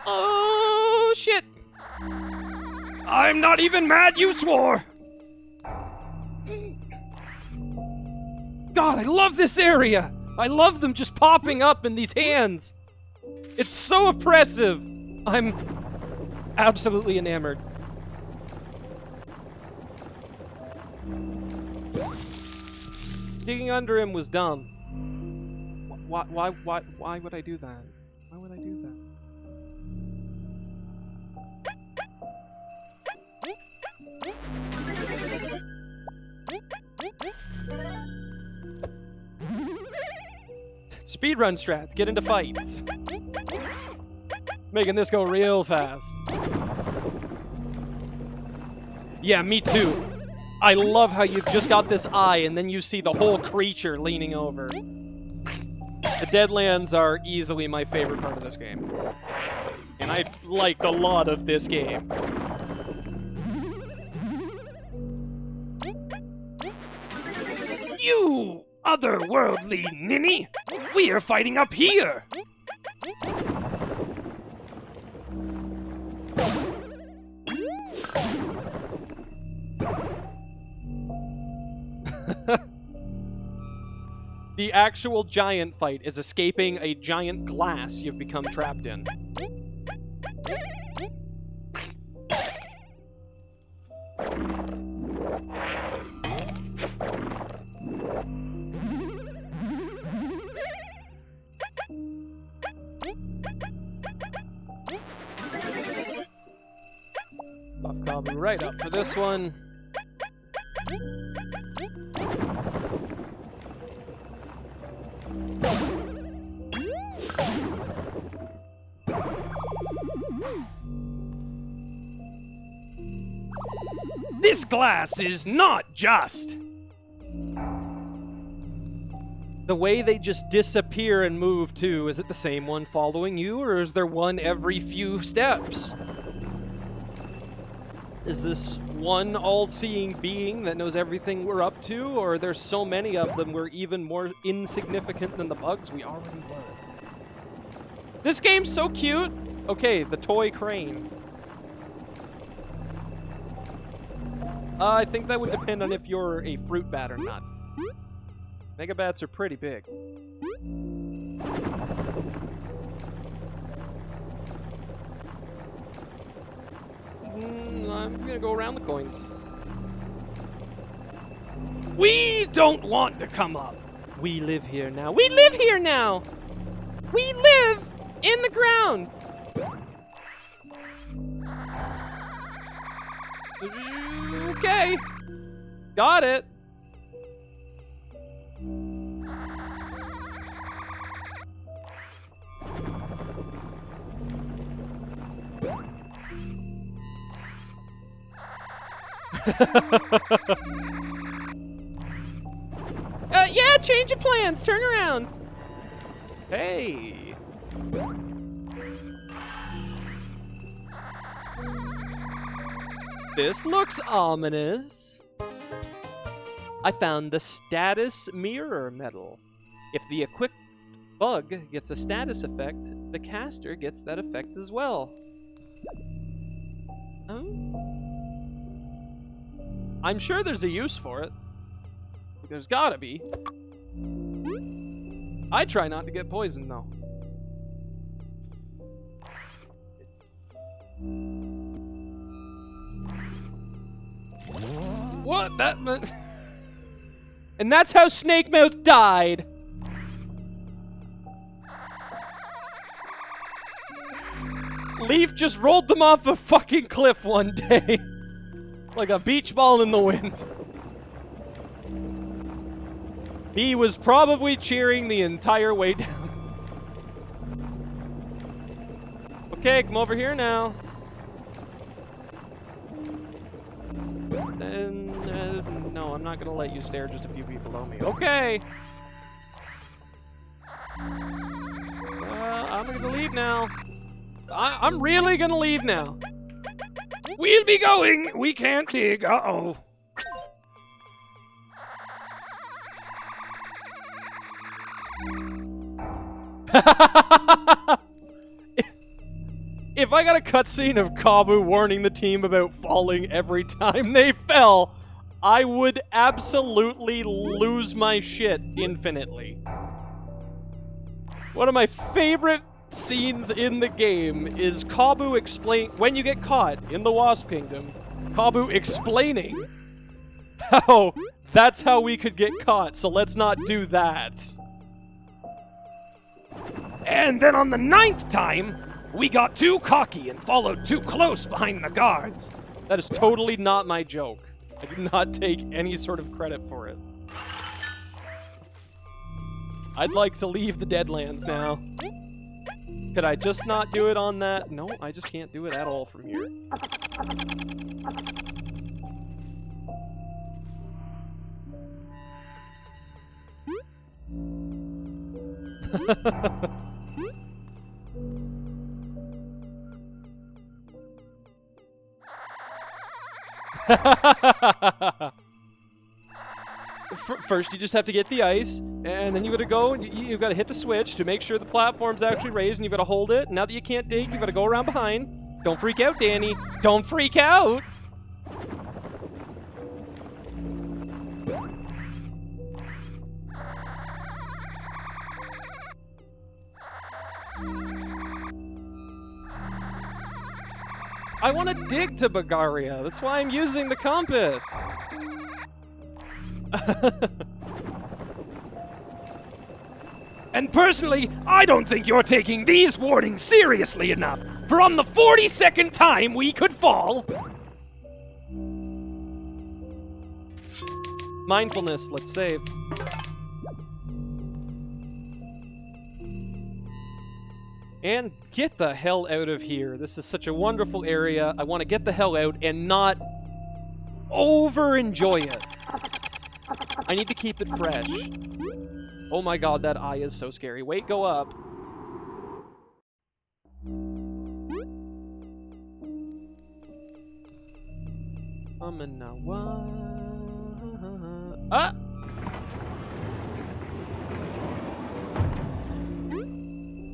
Oh, shit! I'm not even mad you swore! God, I love this area! I love them just popping up in these hands! It's so oppressive! I'm absolutely enamored. Digging under him was dumb. Why would I do that? Why would I do that? Speedrun strats, get into fights. Making this go real fast. Yeah, me too. I love how you've just got this eye and then you see the whole creature leaning over. The Deadlands are easily my favorite part of this game. And I liked a lot of this game. You otherworldly ninny! We are fighting up here! The actual giant fight is escaping a giant glass you've become trapped in. Buff Kabu right up for this one. This glass is not just! The way they just disappear and move, too, is it the same one following you, or is there one every few steps? Is this one all-seeing being that knows everything we're up to, or there's so many of them we're even more insignificant than the bugs we already were? This game's so cute. Okay, the toy crane. I think that would depend on if you're a fruit bat or not. Mega bats are pretty big. I'm gonna go around the coins. We don't want to come up. We live here now. We live here now. We live in the ground. Okay. Got it. Yeah, change of plans. Turn around. Hey. This looks ominous. I found the status mirror medal. If the equipped bug gets a status effect, the caster gets that effect as well. Oh. I'm sure there's a use for it. There's gotta be. I try not to get poisoned, though. What? That meant... And that's how Snakemouth died! Leaf just rolled them off a fucking cliff one day. Like a beach ball in the wind. He was probably cheering the entire way down. Okay, come over here now. No, I'm not gonna let you stare just a few feet below me. Okay. I'm gonna leave now. I'm really gonna leave now. We'll be going. We can't dig. Uh-oh. If I got a cutscene of Kabu warning the team about falling every time they fell, I would absolutely lose my shit infinitely. One of my favorite scenes in the game is Kabu when you get caught in the Wasp Kingdom, Kabu explaining how that's how we could get caught, so let's not do that. And then on the 9th time, we got too cocky and followed too close behind the guards. That is totally not my joke. I do not take any sort of credit for it. I'd like to leave the Deadlands now. Could I just not do it on that? No, I just can't do it at all from here. First, you just have to get the ice, and then you gotta go and you've gotta hit the switch to make sure the platform's actually raised, and you've gotta hold it. Now that you can't dig, you've gotta go around behind. Don't freak out, Danny. Don't freak out! I want to dig to Bagaria. That's why I'm using the compass. And personally, I don't think you're taking these warnings seriously enough. For on the 42nd time we could fall. Mindfulness, let's save. And get the hell out of here. This is such a wonderful area. I want to get the hell out and not over-enjoy it. I need to keep it fresh. Oh my god, that eye is so scary. Wait, go up. Ah!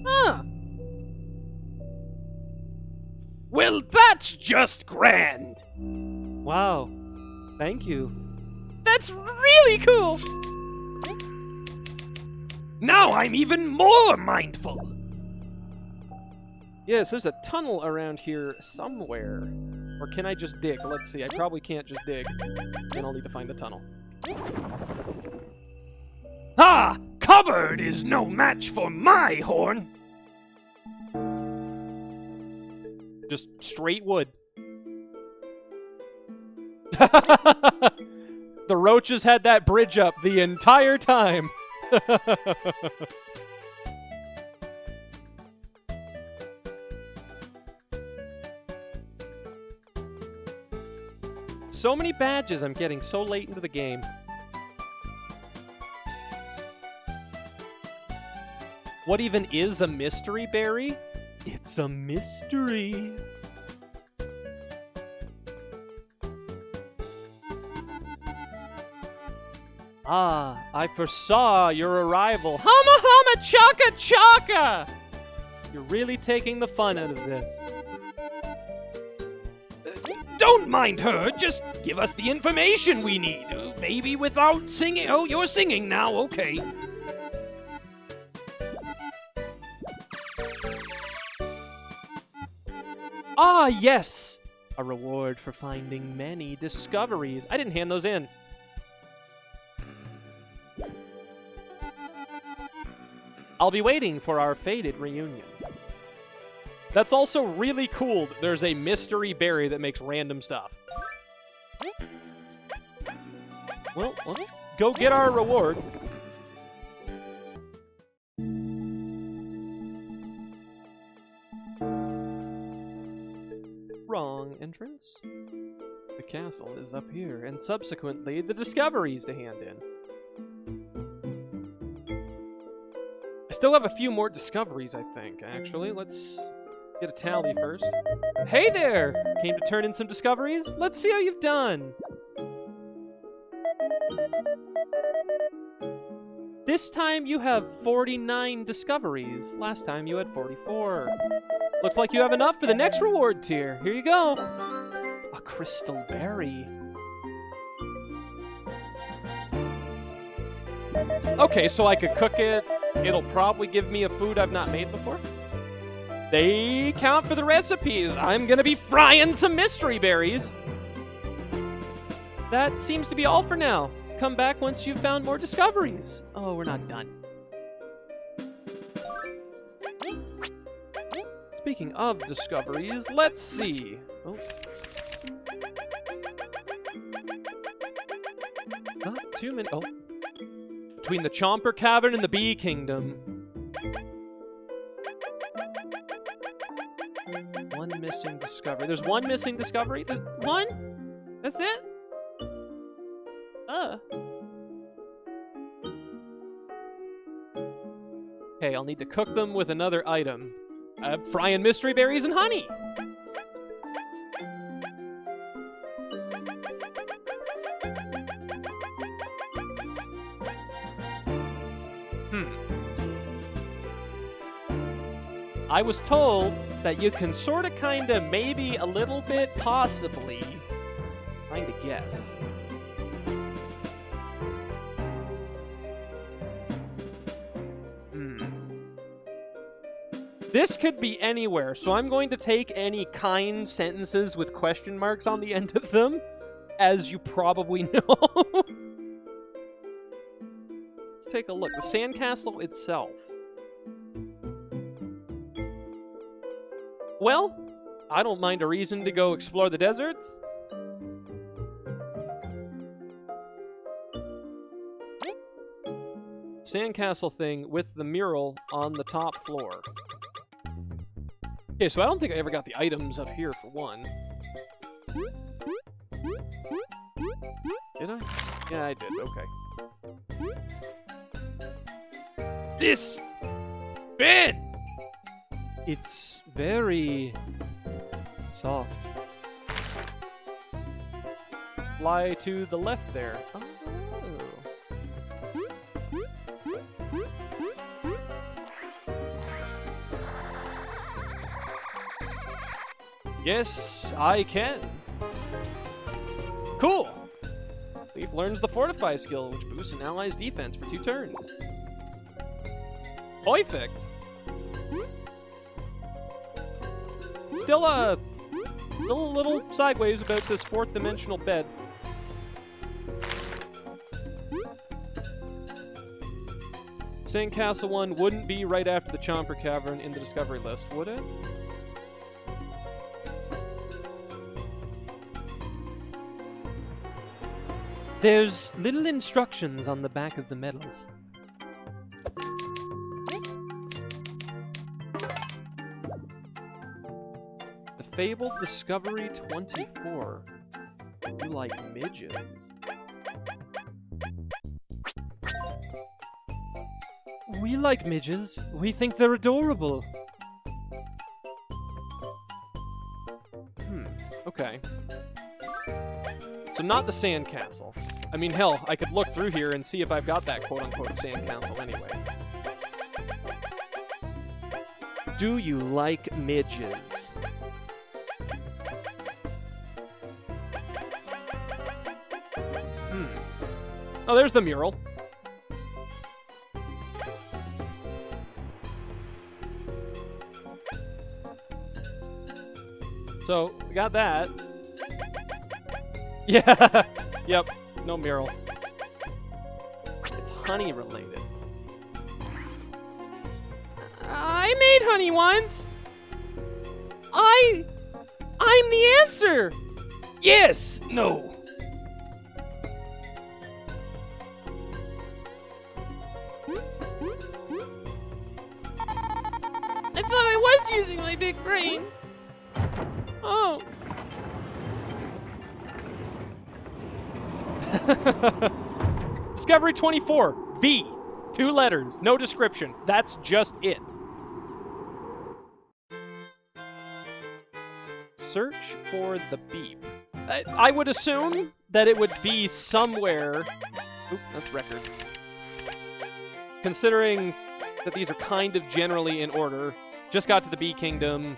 Ah! Well, that's just grand! Wow. Thank you. That's really cool! Now I'm even more mindful! Yes, there's a tunnel around here somewhere. Or can I just dig? Let's see. I probably can't just dig. Then I'll need to find the tunnel. Ah! Cupboard is no match for my horn! Just straight wood. The roaches had that bridge up the entire time. So many badges I'm getting so late into the game. What even is a mystery berry? It's a mystery. Ah, I foresaw your arrival. Humma humma chaka chaka! You're really taking the fun out of this. Don't mind her, just give us the information we need. Maybe without singing. Oh, you're singing now, okay. Ah, yes! A reward for finding many discoveries. I didn't hand those in. I'll be waiting for our fated reunion. That's also really cool that there's a mystery berry that makes random stuff. Well, let's go get our reward. Wrong entrance. The castle is up here, and subsequently the discoveries to hand in. I still have a few more discoveries, I think, actually. Let's get a tally first. Hey there! Came to turn in some discoveries? Let's see how you've done. This time you have 49 discoveries. Last time you had 44. Looks like you have enough for the next reward tier. Here you go. A crystal berry. Okay, so I could cook it. It'll probably give me a food I've not made before. They count for the recipes. I'm gonna be frying some mystery berries. That seems to be all for now. Come back once you've found more discoveries. Oh, we're not done. Speaking of discoveries, let's see. Oh. Not too many. Oh. Between the Chomper Cavern and the Bee Kingdom. One missing discovery. There's one missing discovery? There's one? That's it? Okay, I'll need to cook them with another item. Frying mystery berries and honey. I was told that you can sorta, kinda, maybe a little bit, possibly, kinda guess. This could be anywhere, so I'm going to take any kind sentences with question marks on the end of them, as you probably know. Let's take a look. The sandcastle itself. Well, I don't mind a reason to go explore the deserts. Sandcastle thing with the mural on the top floor. Okay, so I don't think I ever got the items up here for one. Did I? Yeah, I did. Okay. this bed? It's very soft. Fly to the left there. Oh. Yes, I can. Cool. Leaf learns the Fortify skill, which boosts an ally's defense for 2 turns. Perfect. Still a little sideways about this 4th dimensional bed. Sandcastle 1 wouldn't be right after the Chomper Cavern in the Discovery list, would it? There's little instructions on the back of the medals. The Fabled Discovery 24. You like midgets? We like midges. We think they're adorable. Okay. So not the sandcastle. I mean, hell, I could look through here and see if I've got that quote-unquote sandcastle anyway. Do you like midges? Oh, there's the mural. So, we got that. Yeah. Yep. No mural. It's honey related. I made honey once. I'm the answer. Yes! No! I thought I was using my big brain. Oh. Discovery 24. V. 2 letters. No description. That's just it. Search for the beep. I would assume that it would be somewhere... Oop, that's records. Considering that these are kind of generally in order. Just got to the Bee Kingdom.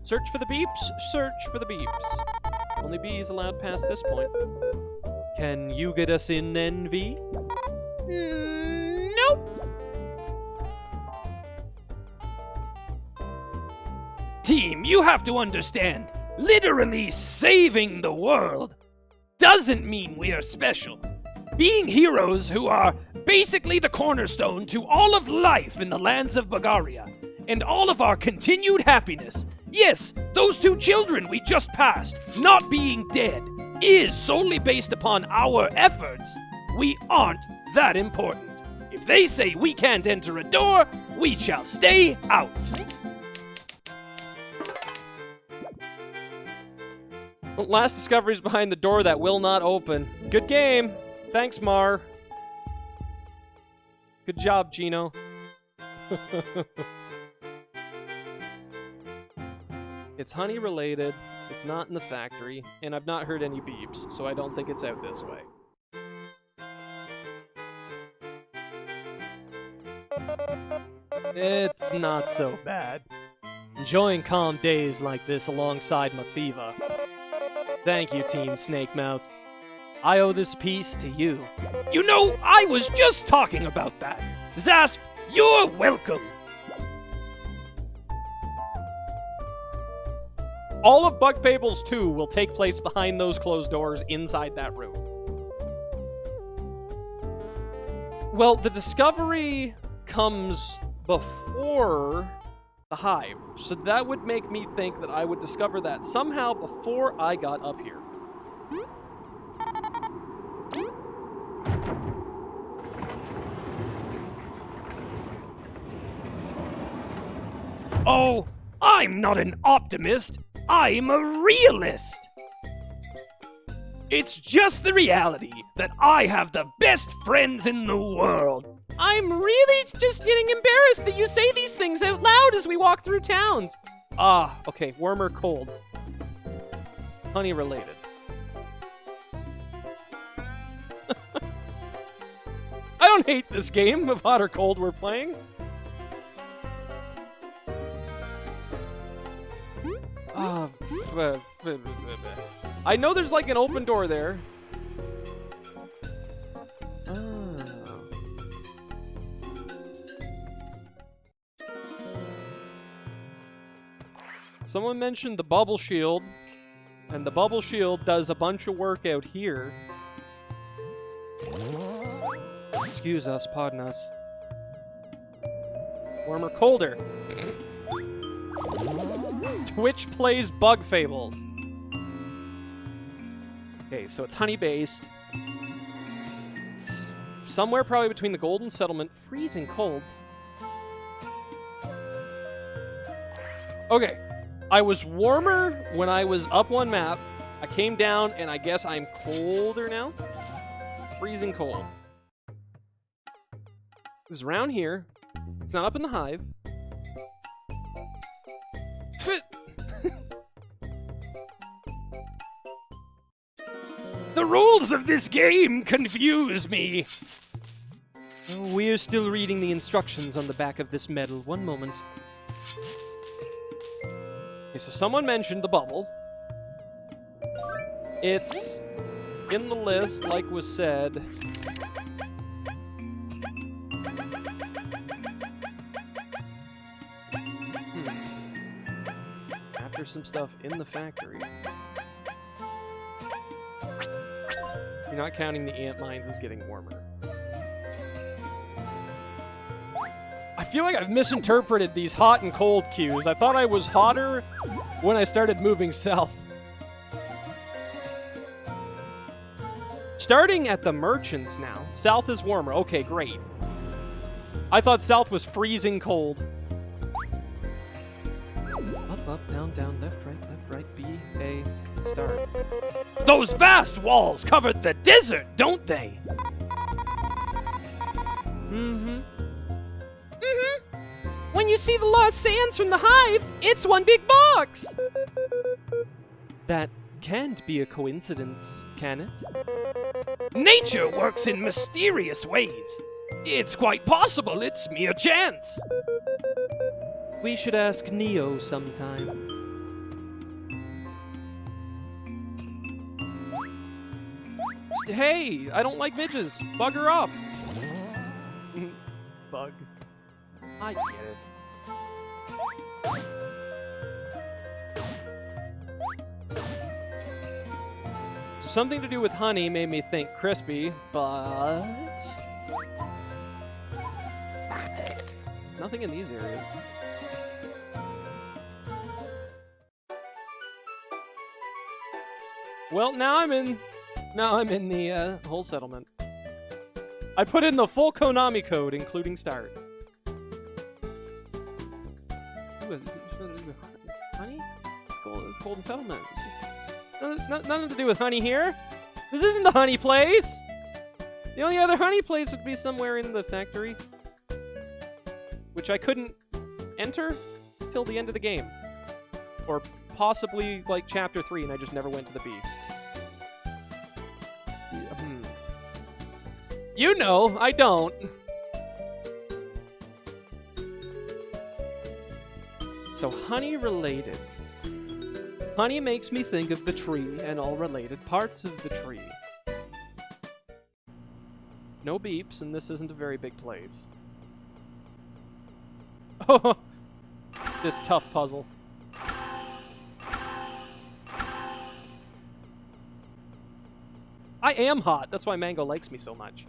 Search for the beeps. Search for the beeps. Only bees allowed past this point. Can you get us in then, V? Nope. Team, you have to understand, literally saving the world doesn't mean we are special. Being heroes who are basically the cornerstone to all of life in the lands of Bagaria, and all of our continued happiness. Yes, those 2 children we just passed, not being dead, is solely based upon our efforts. We aren't that important. If they say we can't enter a door, we shall stay out. Last discovery's behind the door that will not open. Good game. Thanks, Mar. Good job, Gino. It's honey related, it's not in the factory, and I've not heard any beeps, so I don't think it's out this way. It's not so bad. Enjoying calm days like this alongside Mathiva. Thank you, Team Snakemouth. I owe this piece to you. You know, I was just talking about that. Zasp, you're welcome. All of Bug Fables 2 will take place behind those closed doors inside that room. Well, the discovery comes before the hive, so that would make me think that I would discover that somehow before I got up here. Oh, I'm not an optimist. I'm a realist. It's just the reality that I have the best friends in the world. I'm really just getting embarrassed that you say these things out loud as we walk through towns. Ah, okay, warm or cold? Honey related. I don't hate this game of hot or cold we're playing. I know there's like an open door there. Someone mentioned the bubble shield, and the bubble shield does a bunch of work out here. Excuse us, pardon us. Warmer, colder. Twitch plays Bug Fables. Okay, so it's honey-based. It's somewhere probably between the Golden Settlement. Freezing cold. Okay. I was warmer when I was up one map. I came down, and I guess I'm colder now. Freezing cold. It was around here. It's not up in the hive. The rules of this game confuse me. Oh, we're still reading the instructions on the back of this medal. One moment. Okay, so someone mentioned the bubble. It's in the list, like was said. After some stuff in the factory. You're not counting the ant mines as getting warmer. I feel like I've misinterpreted these hot and cold cues. I thought I was hotter when I started moving south. Starting at the merchants now. South is warmer. Okay, great. I thought south was freezing cold. Up, up, down, down, left, right, B, A, start. Those vast walls covered the desert, don't they? Mm-hmm. When you see the lost sands from the hive, it's one big box! That can't be a coincidence, can it? Nature works in mysterious ways. It's quite possible it's mere chance. We should ask Neo sometime. Hey, I don't like midges. Bugger off. Bug. I get it. Something to do with honey made me think crispy, but nothing in these areas. Well, now I'm in the whole settlement. I put in the full Konami code, including start. Honey? It's Golden Settlement. Nothing to do with honey here. This isn't the honey place. The only other honey place would be somewhere in the factory, which I couldn't enter till the end of the game. Or possibly, like, Chapter 3, and I just never went to the B. You know, I don't. So, honey related. Honey makes me think of the tree and all related parts of the tree. No beeps, and this isn't a very big place. Oh, this tough puzzle. I am hot. That's why Mango likes me so much.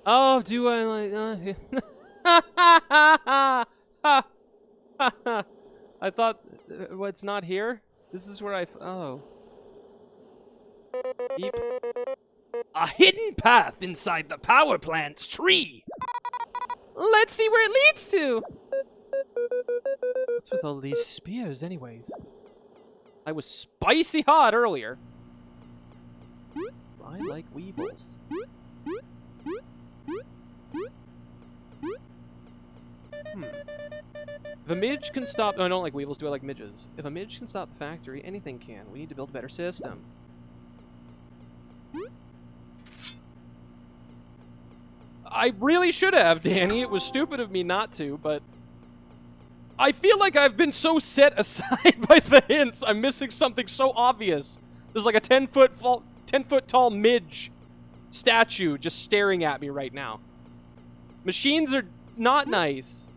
Oh, do I like... I thought... it's not here? This is where oh. Beep. A hidden path inside the power plant's tree. Let's see where it leads to. What's with all these spears, anyways? I was spicy hot earlier. I like weevils. If a midge can stop... Oh, I don't like weevils. Do I like midges? If a midge can stop the factory, anything can. We need to build a better system. I really should have, Danny. It was stupid of me not to, but... I feel like I've been so set aside by the hints. I'm missing something so obvious. There's like a 10-foot tall midge statue just staring at me right now. Machines are not nice.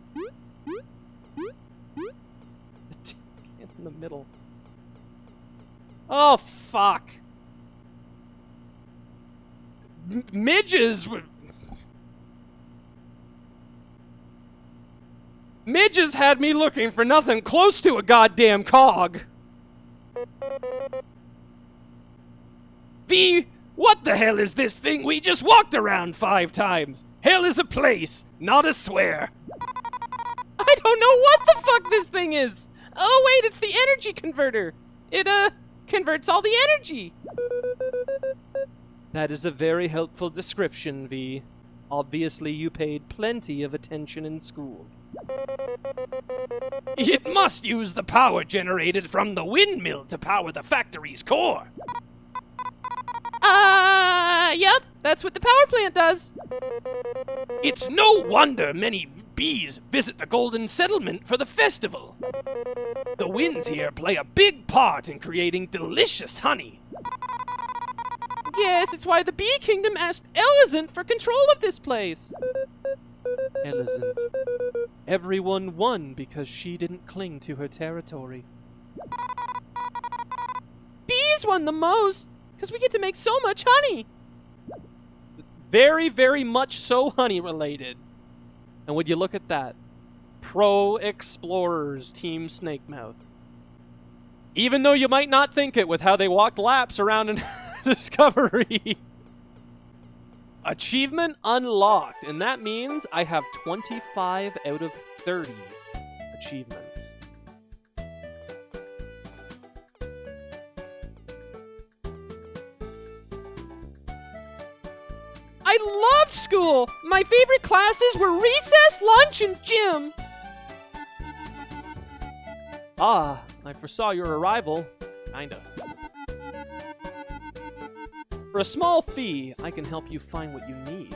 In the middle. Oh, fuck. Midges had me looking for nothing close to a goddamn cog. V, what the hell is this thing we just walked around 5 times? Hell is a place, not a swear. I don't know what the fuck this thing is. Oh, wait, it's the energy converter. It, converts all the energy. That is a very helpful description, V. Obviously, you paid plenty of attention in school. It must use the power generated from the windmill to power the factory's core. Yep, that's what the power plant does. It's no wonder many bees visit the Golden Settlement for the festival. The winds here play a big part in creating delicious honey. Yes, it's why the Bee Kingdom asked Elizant for control of this place. Elizant. Everyone won because she didn't cling to her territory. Bees won the most, because we get to make so much honey. Very, very much so honey related. And would you look at that? Pro Explorers Team Snakemouth. Even though you might not think it with how they walked laps around in Discovery. Achievement unlocked, and that means I have 25 out of 30 achievements. I loved school! My favorite classes were recess, lunch, and gym. Ah, I foresaw your arrival. Kinda. For a small fee, I can help you find what you need.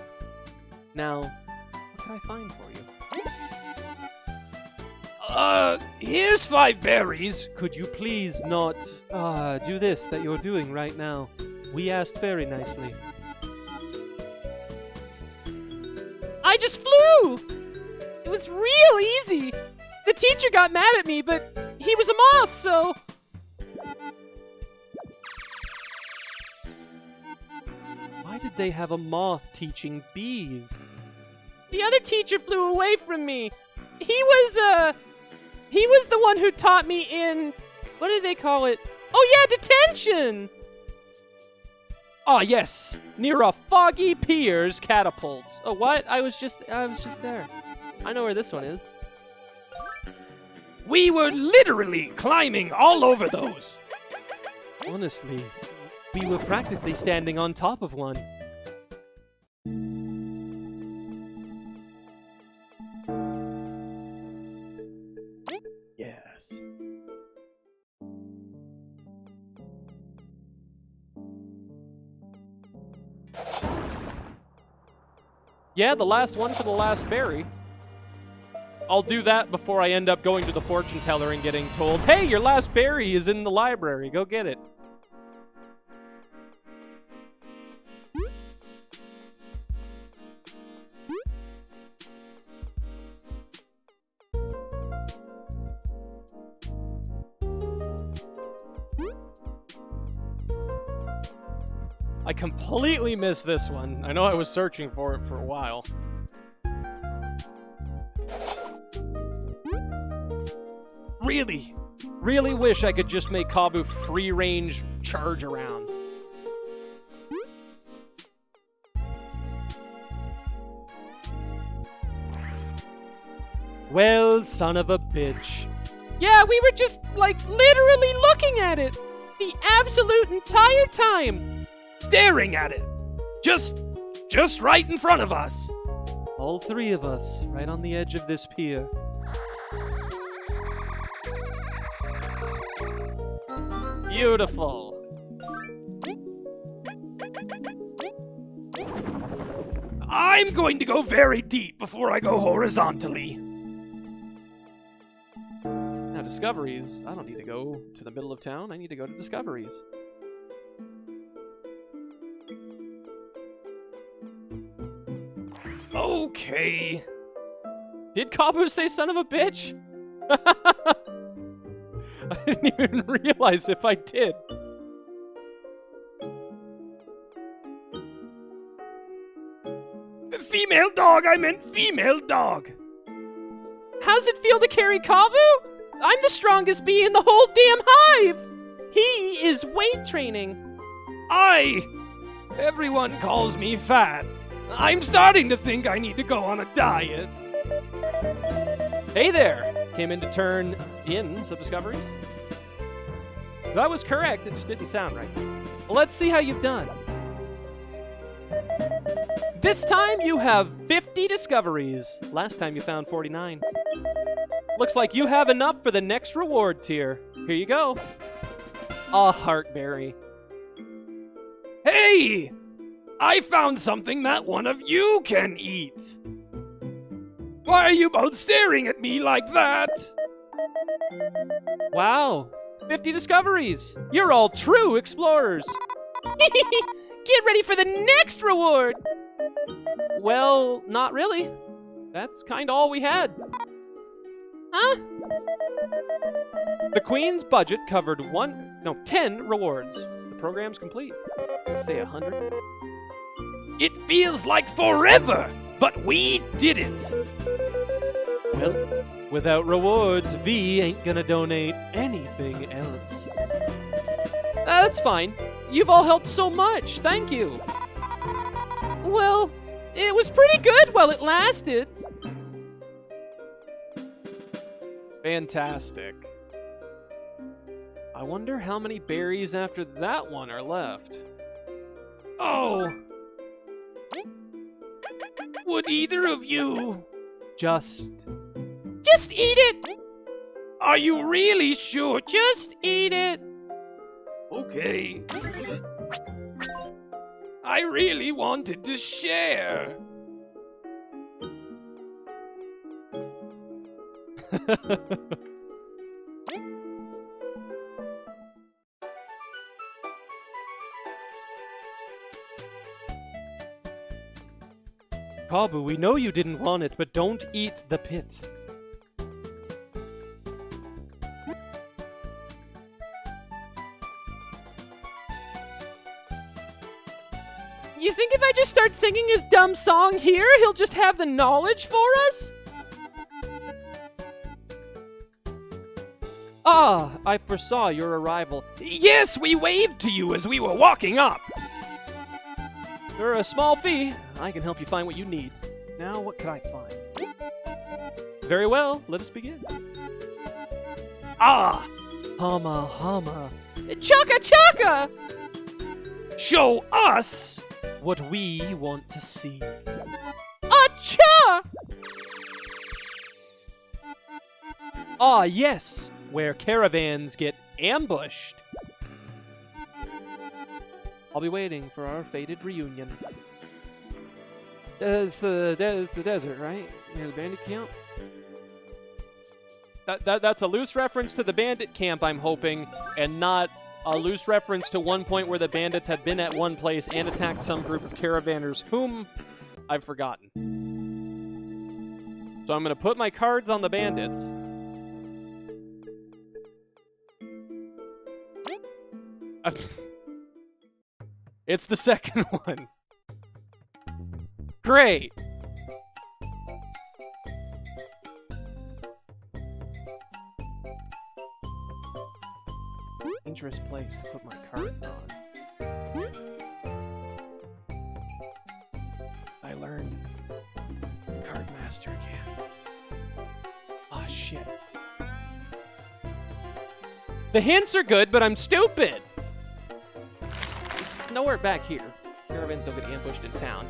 Now, what can I find for you? Here's 5 berries. Could you please not, do this that you're doing right now? We asked very nicely. I just flew! It was real easy. The teacher got mad at me, but he was a moth, so... Why did they have a moth teaching bees? The other teacher flew away from me. He was the one who taught me in... What did they call it? Oh yeah, detention! Ah, yes, near a foggy pier's catapults. Oh, what? I was just there. I know where this one is. We were literally climbing all over those. Honestly, we were practically standing on top of one. Yes. Yeah, the last one for the last berry. I'll do that before I end up going to the fortune teller and getting told, hey, your last berry is in the library. Go get it. I completely missed this one. I know I was searching for it for a while. Really wish I could just make Kabu free-range charge around. Well, son of a bitch. Yeah, we were just, like, literally looking at it the absolute entire time. Staring at it. Just right in front of us. All three of us, right on the edge of this pier. Beautiful. I'm going to go very deep before I go horizontally. Now, Discoveries, I don't need to go to the middle of town. I need to go to Discoveries. Okay. Did Kabu say son of a bitch? I didn't even realize if I did. Female dog, I meant female dog. How's it feel to carry Kavu? I'm the strongest bee in the whole damn hive. He is weight training. Everyone calls me fat. I'm starting to think I need to go on a diet. Hey there! Came in to turn in some Discoveries. That was correct, it just didn't sound right. Well, let's see how you've done. This time you have 50 Discoveries. Last time you found 49. Looks like you have enough for the next reward tier. Here you go. A Heartberry. Hey! I found something that one of you can eat. Why are you both staring at me like that? Wow, 50 Discoveries. You're all true explorers. Get ready for the next reward. Well, not really. That's kind of all we had. Huh? The Queen's budget covered 10 rewards. The program's complete. Say 100. It feels like forever, but we did it. Well, without rewards, V ain't gonna donate anything else. That's fine. You've all helped so much. Thank you. Well, it was pretty good while it lasted. Fantastic. I wonder how many berries after that one are left. Oh. Would either of you... Just eat it! Are you really sure? Just eat it! Okay. I really wanted to share. Kabu, we know you didn't want it, but don't eat the pit. You think if I just start singing his dumb song here, he'll just have the knowledge for us? Ah, I foresaw your arrival. Yes, we waved to you as we were walking up. For a small fee, I can help you find what you need. Now, what could I find? Very well, let us begin. Ah! Hama hama. Chaka chaka! Show us What we want to see. Acha! Ah, yes, where caravans get ambushed. I'll be waiting for our fated reunion. It's the desert, right? Near the bandit camp? That's a loose reference to the bandit camp, I'm hoping, and not a loose reference to one point where the bandits had been at one place and attacked some group of caravanners, whom I've forgotten. So I'm going to put my cards on the bandits. It's the second one. Great. Dangerous place to put my cards on. I learned Card Master again. Ah, shit. The hints are good, but I'm stupid. It's nowhere back here. Caravans don't get ambushed in town.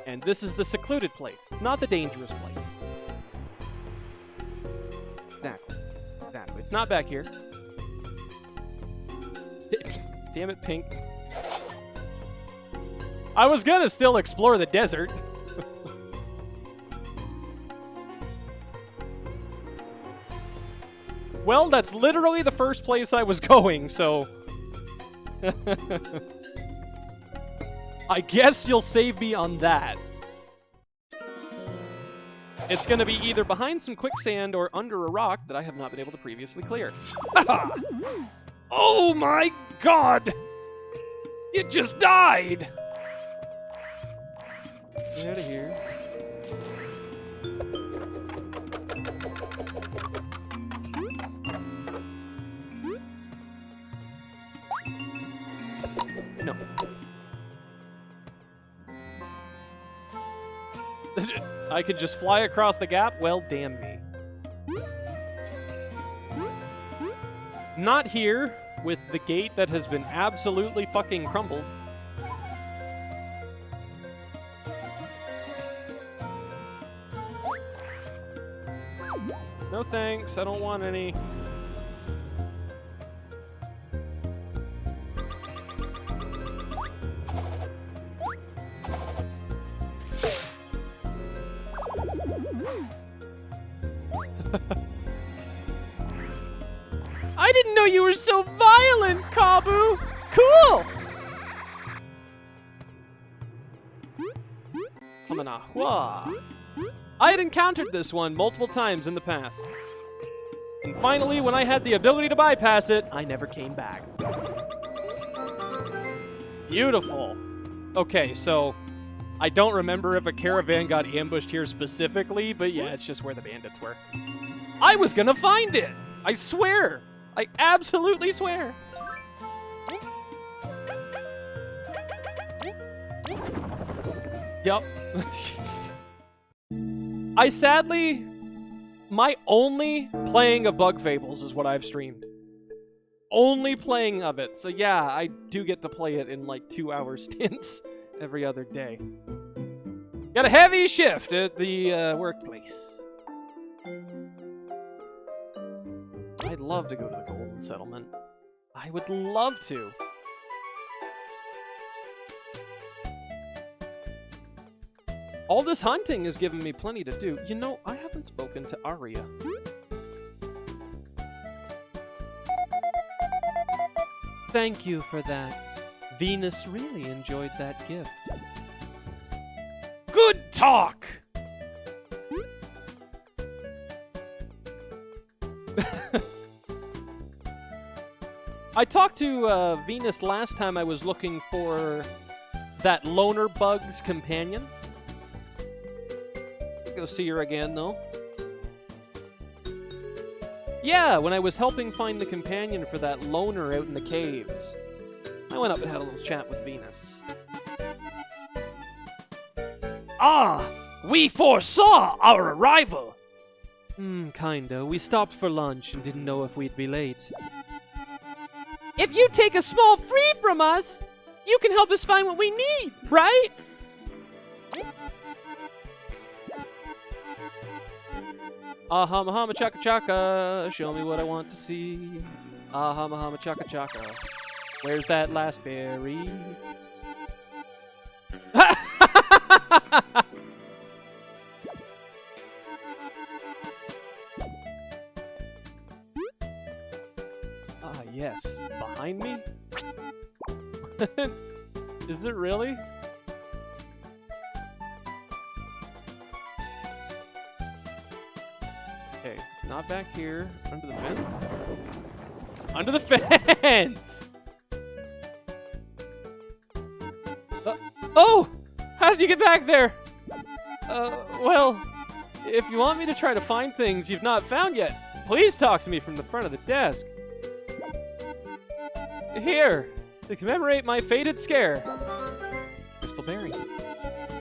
And this is the secluded place, not the dangerous place. Exactly. Exactly. It's not back here. Damn it, Pink. I was gonna still explore the desert. Well, that's literally the first place I was going, so... I guess you'll save me on that. It's gonna be either behind some quicksand or under a rock that I have not been able to previously clear. Oh my god! It just died! Get out of here. No. I could just fly across the gap? Well, damn me. Not here, with the gate that has been absolutely fucking crumbled. No thanks, I don't want any. I didn't know you were so violent, Kabu! Cool! Kamanahua. I had encountered this one multiple times in the past. And finally, when I had the ability to bypass it, I never came back. Beautiful. Okay, so I don't remember if a caravan got ambushed here specifically, but yeah, it's just where the bandits were. I was gonna find it! I swear! I absolutely swear! Yup. I sadly... My only playing of Bug Fables is what I've streamed. Only playing of it. So yeah, I do get to play it in like 2-hour stints every other day. Got a heavy shift at the workplace. I'd love to go to the Golden Settlement. I would love to. All this hunting has given me plenty to do. You know, I haven't spoken to Arya. Thank you for that. Venus really enjoyed that gift. Good talk! I talked to Venus last time I was looking for that loner bug's companion. Go see her again, though. Yeah, when I was helping find the companion for that loner out in the caves. I went up and had a little chat with Venus. Ah, we foresaw our arrival. Kinda. We stopped for lunch and didn't know if we'd be late. If you take a small free from us, you can help us find what we need, right? Aha mahama chaka chaka, show me what I want to see. Aha mahama chaka chaka, where's that last berry? Ah yes, behind me? Is it really? Okay, not back here. Under the fence? Under the fence! Oh! How did you get back there? Well, if you want me to try to find things you've not found yet, please talk to me from the front of the desk. Here, to commemorate my fated scare. Crystal berry.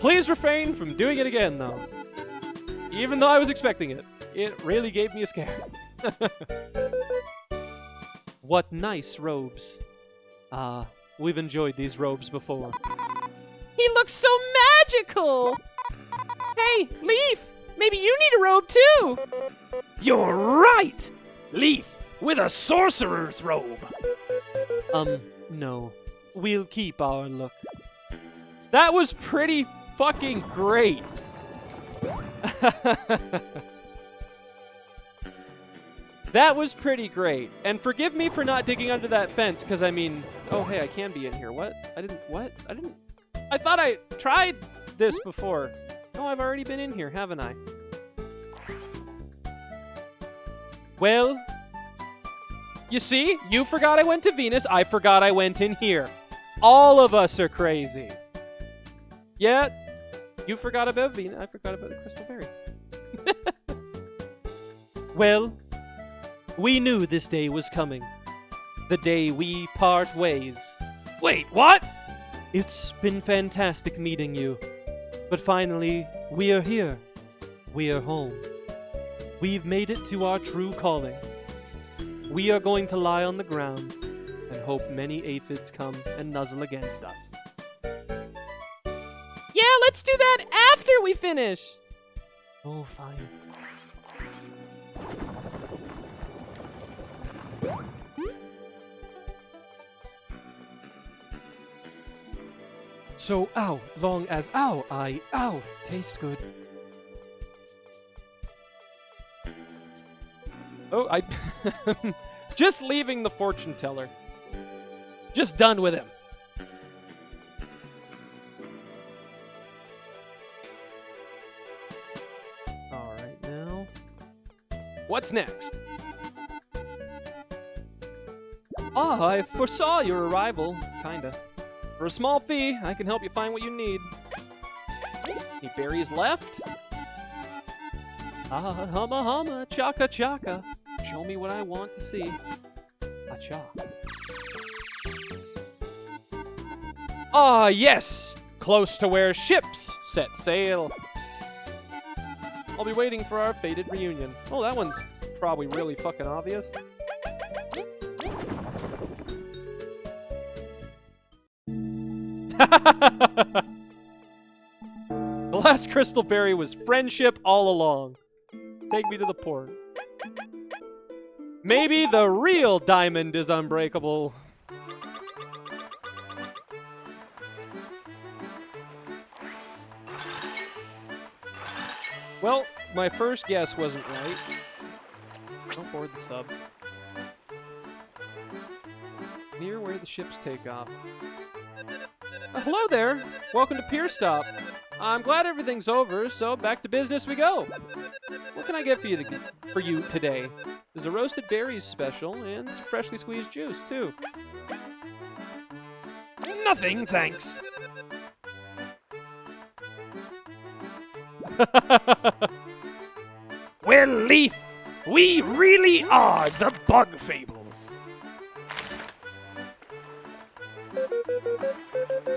Please refrain from doing it again, though. Even though I was expecting it. It really gave me a scare. what nice robes. Ah, we've enjoyed these robes before. He looks so magical! Hey, Leaf! Maybe you need a robe too! You're right! Leaf with a sorcerer's robe. No. We'll keep our look. That was pretty fucking great. That was pretty great. And forgive me for not digging under that fence, because I mean... Oh, hey, I can be in here. What? I thought I tried this before. Oh, I've already been in here, haven't I? Well... You see? You forgot I went to Venus. I forgot I went in here. All of us are crazy. Yeah. You forgot about Venus. I forgot about the crystal berry. Well... We knew this day was coming. The day we part ways. Wait, what? It's been fantastic meeting you. But finally, we are here. We are home. We've made it to our true calling. We are going to lie on the ground and hope many aphids come and nuzzle against us. Yeah, let's do that after we finish! Oh, fine. So, long as ow, taste good. Oh, I just leaving the fortune teller. Just done with him. All right, now. What's next? Ah, I foresaw your arrival, kinda. For a small fee, I can help you find what you need. Any berries left? Ah, humma humma, chaka chaka. Show me what I want to see. Acha. Ah, yes! Close to where ships set sail. I'll be waiting for our fated reunion. Oh, that one's probably really fucking obvious. The last crystal berry was friendship all along. Take me to the port. Maybe the real diamond is unbreakable. Well, my first guess wasn't right. Don't board the sub. Near where the ships take off. Hello there. Welcome to Pier Stop. I'm glad everything's over, so back to business we go. What can I get for you today? There's a roasted berries special and some freshly squeezed juice, too. Nothing, thanks. Well, Leaf, we really are the Bug Fables.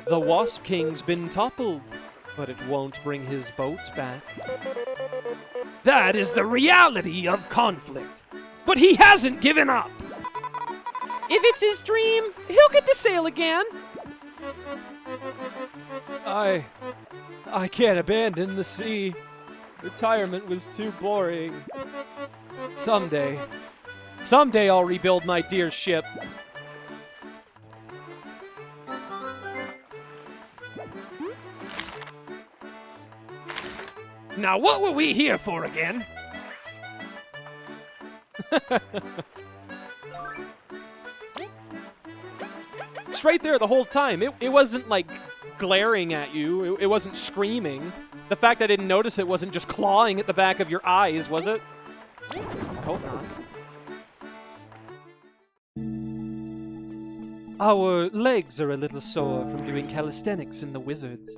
The Wasp King's been toppled, but it won't bring his boat back. That is the reality of conflict. But he hasn't given up. If it's his dream, he'll get to sail again. I can't abandon the sea. Retirement was too boring. Someday I'll rebuild my dear ship. Now, what were we here for again? It's right there the whole time. It wasn't like glaring at you. It wasn't screaming. The fact I didn't notice it wasn't just clawing at the back of your eyes, was it? I hope not. Our legs are a little sore from doing calisthenics in the Wizards.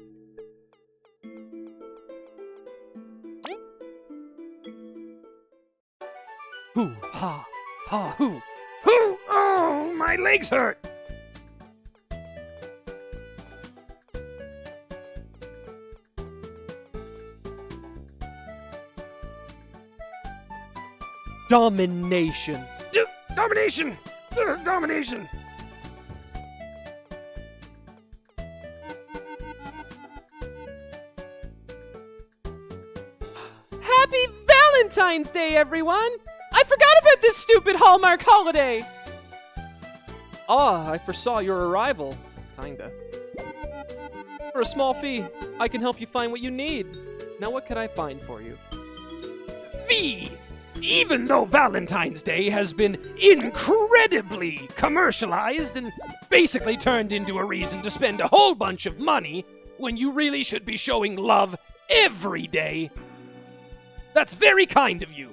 Hoo, ha, ha, hoo. Who? Oh, my legs hurt. Domination. Domination. Domination! Happy Valentine's Day, everyone! I forgot about this stupid Hallmark holiday! Ah, I foresaw your arrival. Kinda. For a small fee, I can help you find what you need. Now what can I find for you? Fee! Even though Valentine's Day has been incredibly commercialized and basically turned into a reason to spend a whole bunch of money when you really should be showing love every day. That's very kind of you.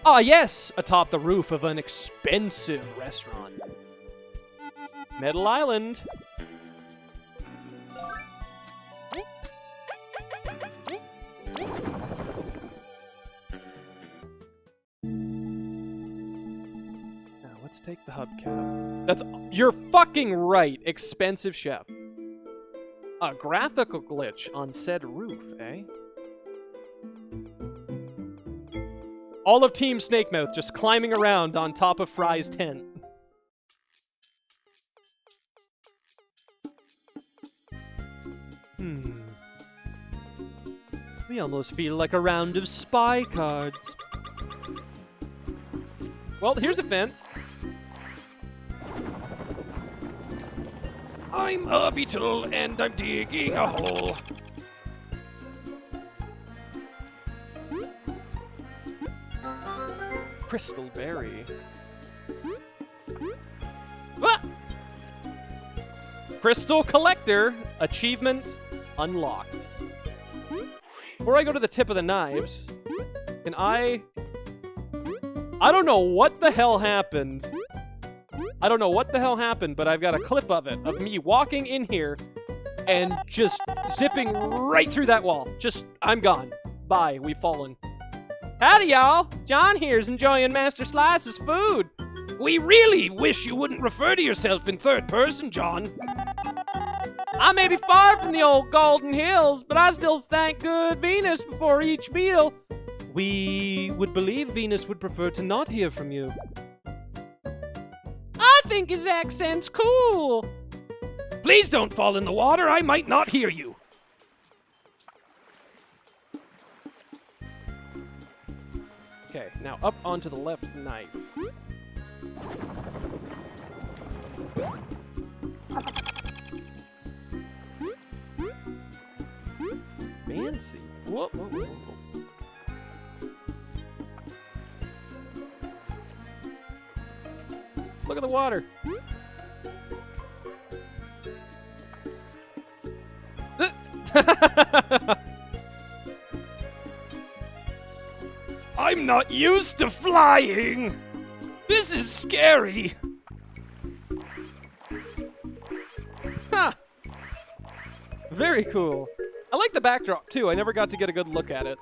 Ah, yes, atop the roof of an expensive restaurant. Metal Island. Now, let's take the hubcap. You're fucking right, expensive chef. A graphical glitch on said roof, eh? All of Team Snakemouth just climbing around on top of Fry's tent. We almost feel like a round of spy cards. Well, here's a fence. I'm a beetle and I'm digging a hole. Crystal berry. Ah! Crystal collector. Achievement unlocked. Before I go to the tip of the knives, can I don't know what the hell happened. I don't know what the hell happened, but I've got a clip of it, of me walking in here and just zipping right through that wall. I'm gone. Bye, we've fallen. Howdy, y'all. John here's enjoying Master Slice's food. We really wish you wouldn't refer to yourself in third person, John. I may be far from the old Golden Hills, but I still thank good Venus before each meal. We would believe Venus would prefer to not hear from you. I think his accent's cool. Please don't fall in the water. I might not hear you. Okay, now up onto the left knife. Fancy. Whoa, whoa, whoa, whoa. Look at the water. I'm not used to flying. This is scary. Huh. Very cool. I like the backdrop, too. I never got to get a good look at it.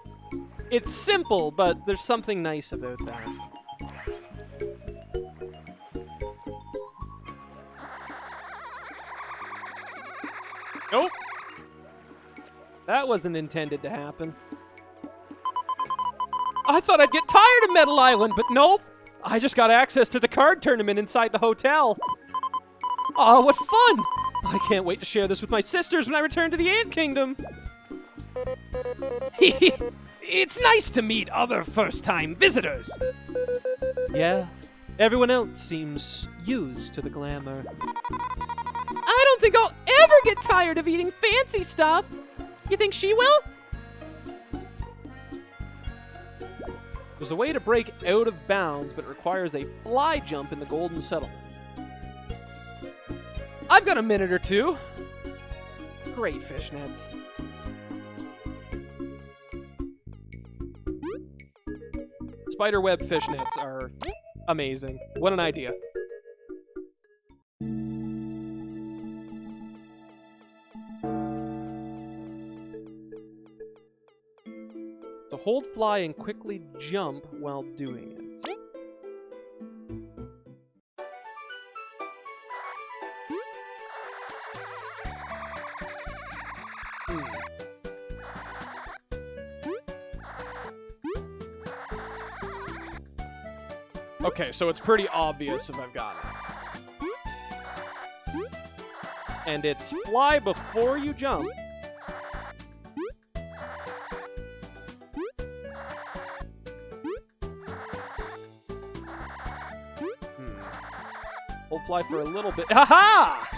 It's simple, but there's something nice about that. Nope. That wasn't intended to happen. I thought I'd get tired of Metal Island, but nope. I just got access to the card tournament inside the hotel. Aw, what fun! I can't wait to share this with my sisters when I return to the Ant Kingdom. It's nice to meet other first-time visitors. Yeah, everyone else seems used to the glamour. I don't think I'll ever get tired of eating fancy stuff. You think she will? There's a way to break out of bounds, but it requires a fly jump in the Golden Settlement. I've got a minute or two. Great fishnets. Spiderweb fishnets are amazing. What an idea. So hold fly and quickly jump while doing it. Okay, so it's pretty obvious if I've got it. And it's fly before you jump. Hold fly for a little bit. Ha-ha!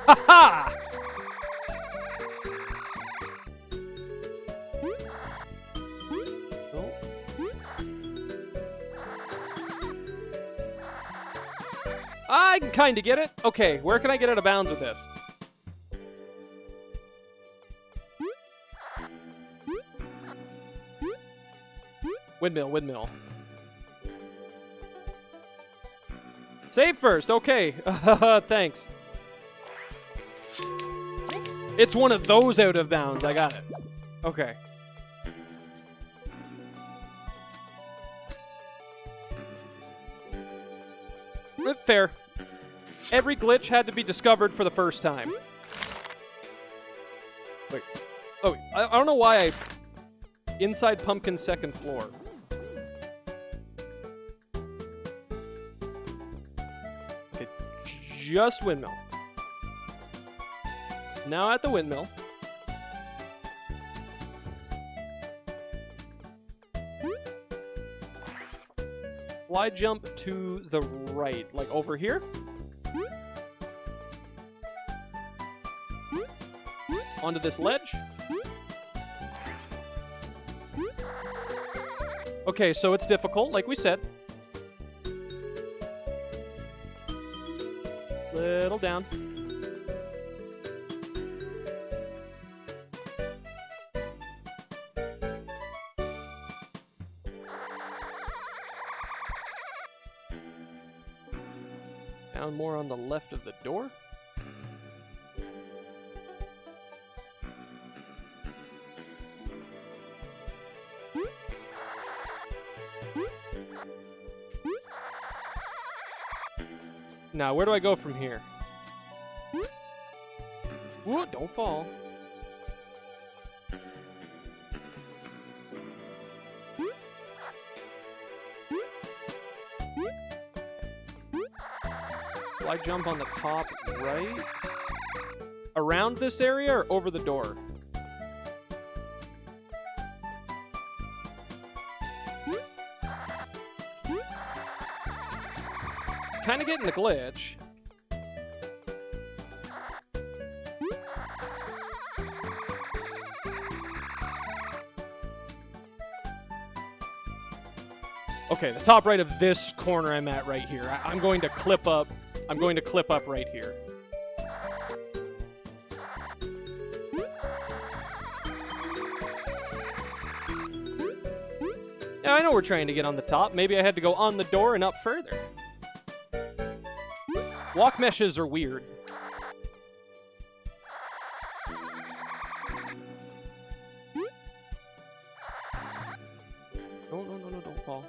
Ha-ha! Oh. I can kind of get it. Okay, where can I get out of bounds with this? Windmill, windmill. Save first, okay. Thanks. It's one of those out of bounds. I got it. Okay. Fair. Every glitch had to be discovered for the first time. Wait. Oh, I don't know why I... Inside Pumpkin's second floor. Okay, just windmill. Now at the windmill. Fly jump to the right, like over here. Onto this ledge. Okay, so it's difficult, like we said. Little down. Down more on the left of the door. Now, where do I go from here? Ooh, don't fall. Will I jump on the top right? Around this area or over the door? Kind of getting the glitch. Okay, the top right of this corner I'm at right here. I'm going to clip up. I'm going to clip up right here. Now, I know we're trying to get on the top. Maybe I had to go on the door and up further. Walk meshes are weird. No, no, no, no, don't fall.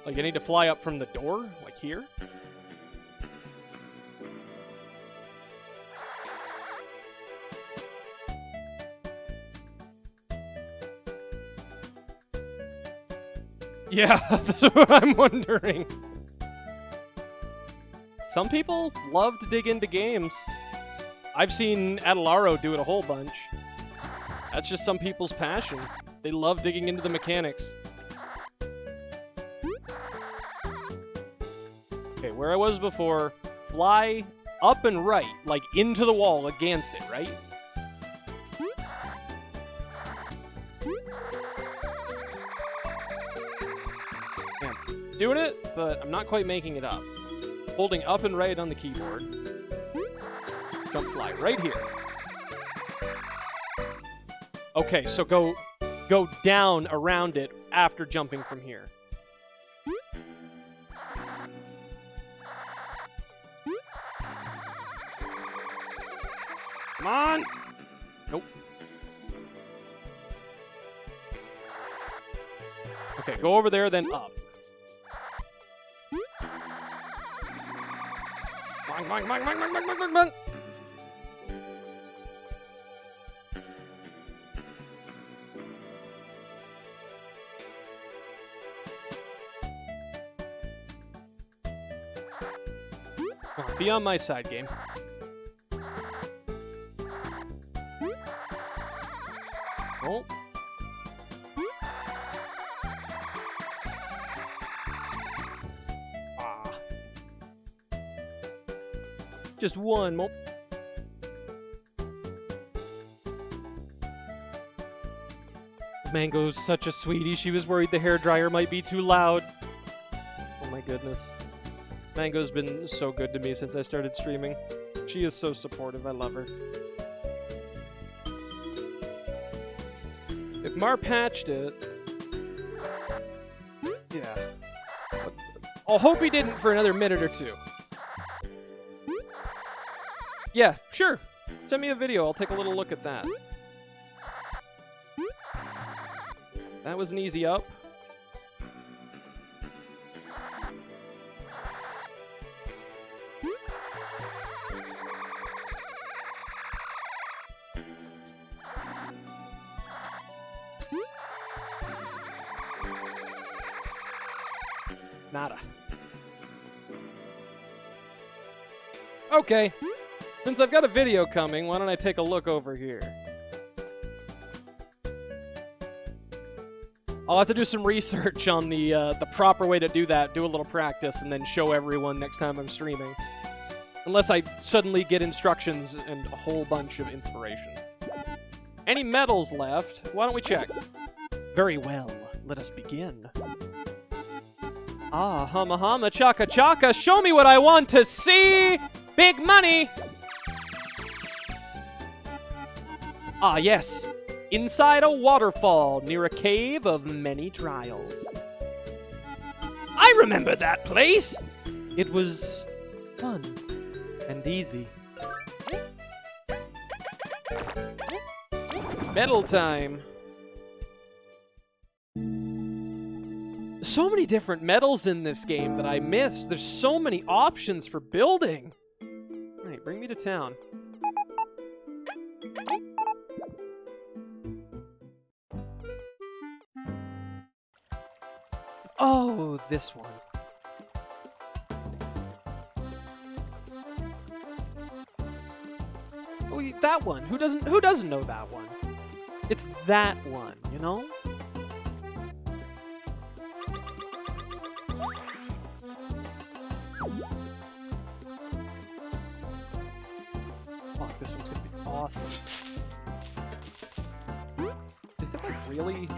Like, I need to fly up from the door, like here. Yeah, that's what I'm wondering. Some people love to dig into games. I've seen Adelaro do it a whole bunch. That's just some people's passion. They love digging into the mechanics. Okay, where I was before, fly up and right, like into the wall against it, right? Doing it, but I'm not quite making it up. Holding up and right on the keyboard. Jump fly right here. Okay, so go down around it after jumping from here. Come on! Nope. Okay, go over there, then up. Boing, boing, boing, boing, boing, boing, boing, boing. Come on, be on my side, game. Oh. Ah. Just one more. Mango's such a sweetie. She was worried the hairdryer might be too loud. Oh my goodness. Mango's been so good to me since I started streaming. She is so supportive. I love her. If Mar patched it... Yeah. I'll hope he didn't for another minute or two. Yeah, sure. Send me a video. I'll take a little look at that. That was an easy up. Nada. Okay. Since I've got a video coming, why don't I take a look over here? I'll have to do some research on the proper way to do that, do a little practice, and then show everyone next time I'm streaming. Unless I suddenly get instructions and a whole bunch of inspiration. Any medals left? Why don't we check? Very well, let us begin. Ah, humma humma, chaka chaka, show me what I want to see! Big money! Ah, yes. Inside a waterfall near a cave of many trials. I remember that place! It was fun and easy. Medal time. So many different medals in this game that I missed. There's so many options for building. All right, bring me to town. Oh, this one. Oh, that one. Who doesn't know that one? It's that one, you know? Fuck, this one's gonna be awesome. Is it like really?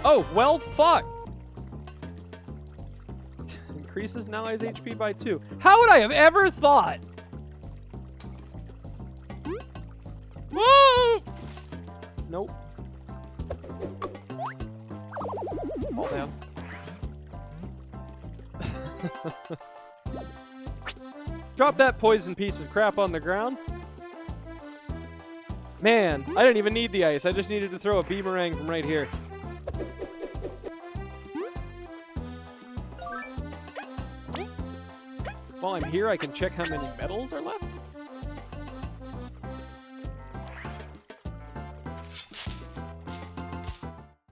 Oh, well, fuck. Increases an ally's HP by 2. How would I have ever thought? Woo! Nope. Fall down. Drop that poison piece of crap on the ground. Man, I didn't even need the ice. I just needed to throw a beamerang from right here. While I'm here, I can check how many medals are left.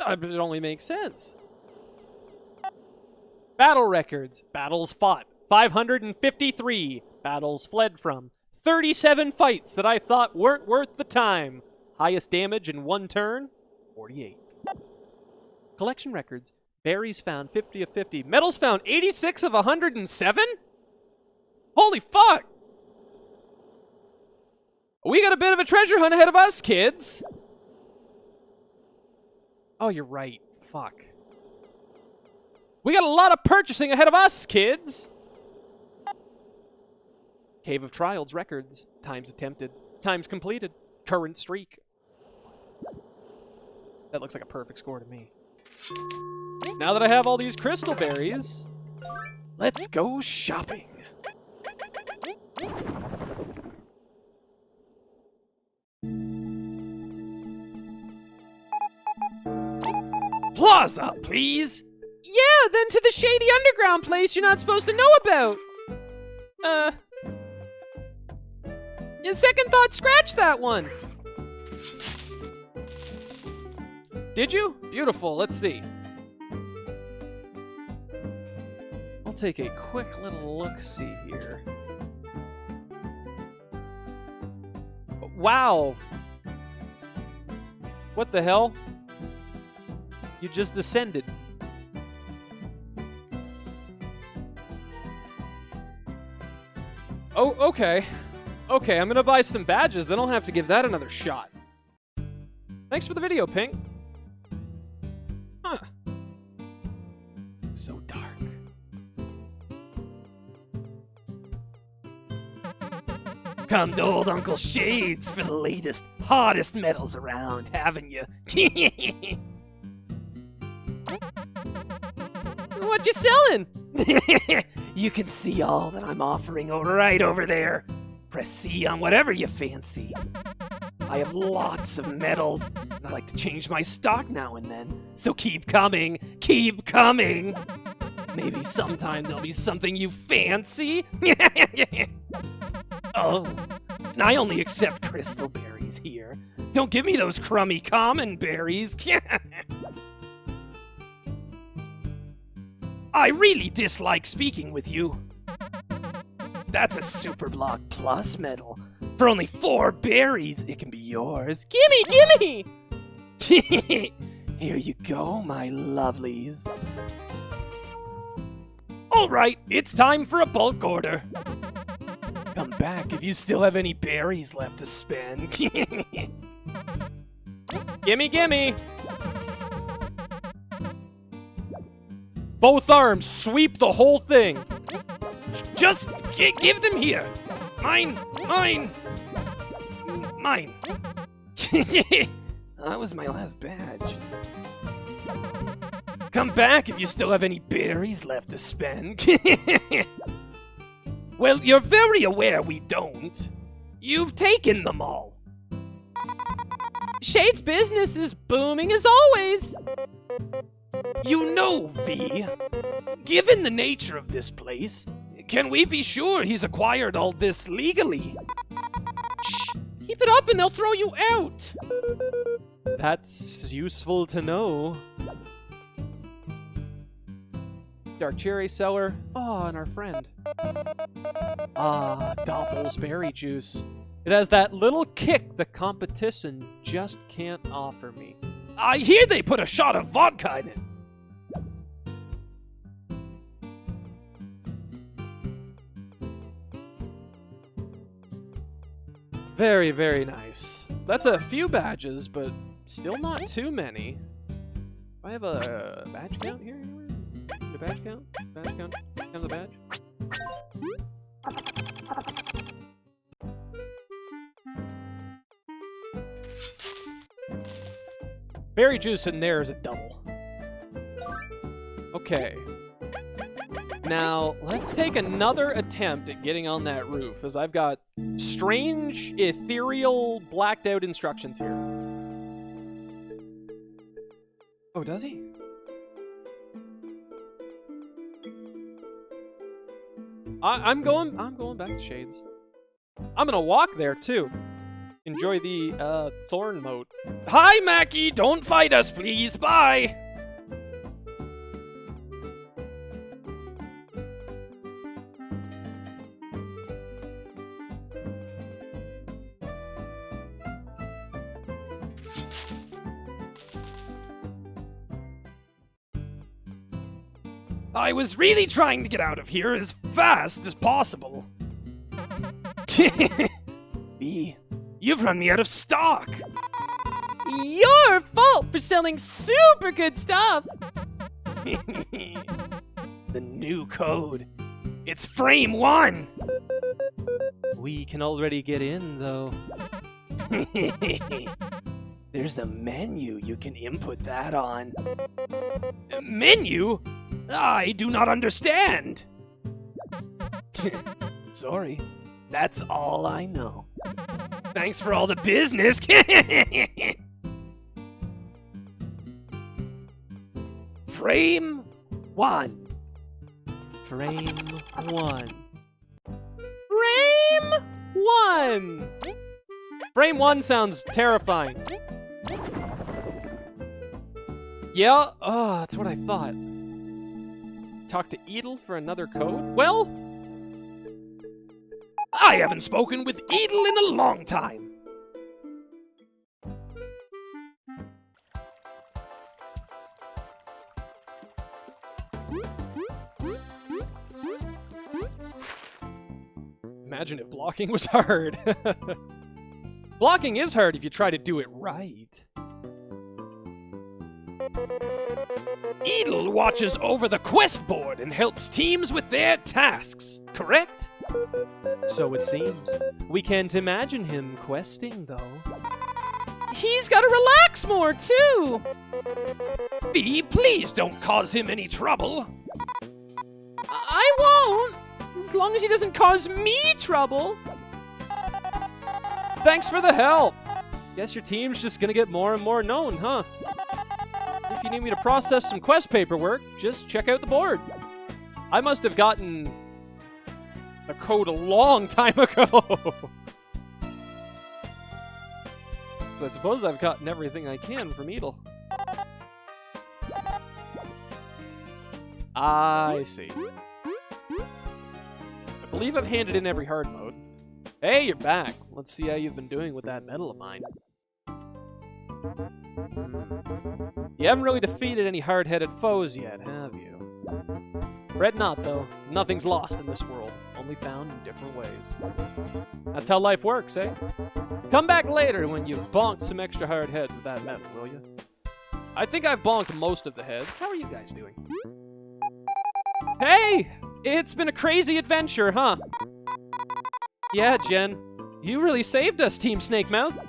It only makes sense. Battle records. Battles fought. 553. Battles fled from. 37 fights that I thought weren't worth the time. Highest damage in one turn. 48. Collection records. Berries found 50 of 50. Medals found 86 of 107? Holy fuck! We got a bit of a treasure hunt ahead of us, kids! Oh, you're right. Fuck. We got a lot of purchasing ahead of us, kids! Cave of Trials records. Times attempted. Times completed. Current streak. That looks like a perfect score to me. Now that I have all these crystal berries, let's go shopping. Plaza, please! Yeah, then to the shady underground place you're not supposed to know about. In second thought, scratch that one. Did you? Beautiful. Let's see. I'll take a quick little look-see here. Wow. What the hell? You just descended. Oh, okay. Okay, I'm gonna buy some badges, then I'll have to give that another shot. Thanks for the video, Pink. Huh. So dark. Come to old Uncle Shades for the latest, hottest medals around, haven't you? What you selling? You can see all that I'm offering right over there. Press C on whatever you fancy. I have lots of medals, and I like to change my stock now and then. So keep coming, keep coming. Maybe sometime there'll be something you fancy. Oh, and I only accept crystal berries here. Don't give me those crummy common berries. I really dislike speaking with you. That's a Super Block Plus medal. For only 4 berries, it can be yours. Gimme! Here you go, my lovelies. All right, it's time for a bulk order. Come back if you still have any berries left to spend. Gimme! Both arms, sweep the whole thing. Just give them here. Mine. That was my last badge. Come back if you still have any berries left to spend. Well, you're very aware we don't. You've taken them all. Shade's business is booming as always. You know, V, given the nature of this place, can we be sure he's acquired all this legally? Shh! Keep it up and they'll throw you out! That's useful to know. Our cherry cellar. Oh, and our friend. Ah, Doppel's berry juice. It has that little kick the competition just can't offer me. I hear they put a shot of vodka in it. Very, very nice. That's a few badges, but still not too many. Do I have a badge count here anywhere? The badge count? Badge count? Count the badge? Berry juice in there is a double. Okay. Now, let's take another attempt at getting on that roof, as I've got strange, ethereal, blacked out instructions here. Oh, does he? I'm going back to Shades. I'm gonna walk there too. Enjoy the thorn moat. Hi, Mackie! Don't fight us, please! Bye! I was really trying to get out of here as fast as possible. B, you've run me out of stock. Your fault for selling super good stuff. The new code. It's frame 1. We can already get in, though. There's a menu you can input that on. Menu? I do not understand. Sorry, that's all I know. Thanks for all the business. Frame 1. Frame 1. Frame 1! Frame 1 sounds terrifying. Yeah, that's what I thought. Talk to Edel for another code? Well, I haven't spoken with Edel in a long time. imagine if blocking was hard. Blocking is hard if you try to do it right. Edel watches over the quest board and helps teams with their tasks, correct? So it seems. We can't imagine him questing, though. He's gotta relax more, too! Bee, please don't cause him any trouble. I won't! As long as he doesn't cause me trouble! Thanks for the help! Guess your team's just gonna get more and more known, huh? If you need me to process some quest paperwork, just check out the board. I must have gotten a code a long time ago. So I suppose I've gotten everything I can from Edel. I see. I believe I've handed in every hard mode. Hey, you're back. Let's see how you've been doing with that medal of mine. You haven't really defeated any hard-headed foes yet, have you? Fret not, though. Nothing's lost in this world, only found in different ways. That's how life works, eh? Come back later when you've bonked some extra hard heads with that medal, will you? I think I've bonked most of the heads. How are you guys doing? Hey! It's been a crazy adventure, huh? Yeah, Jen. You really saved us, Team Snakemouth.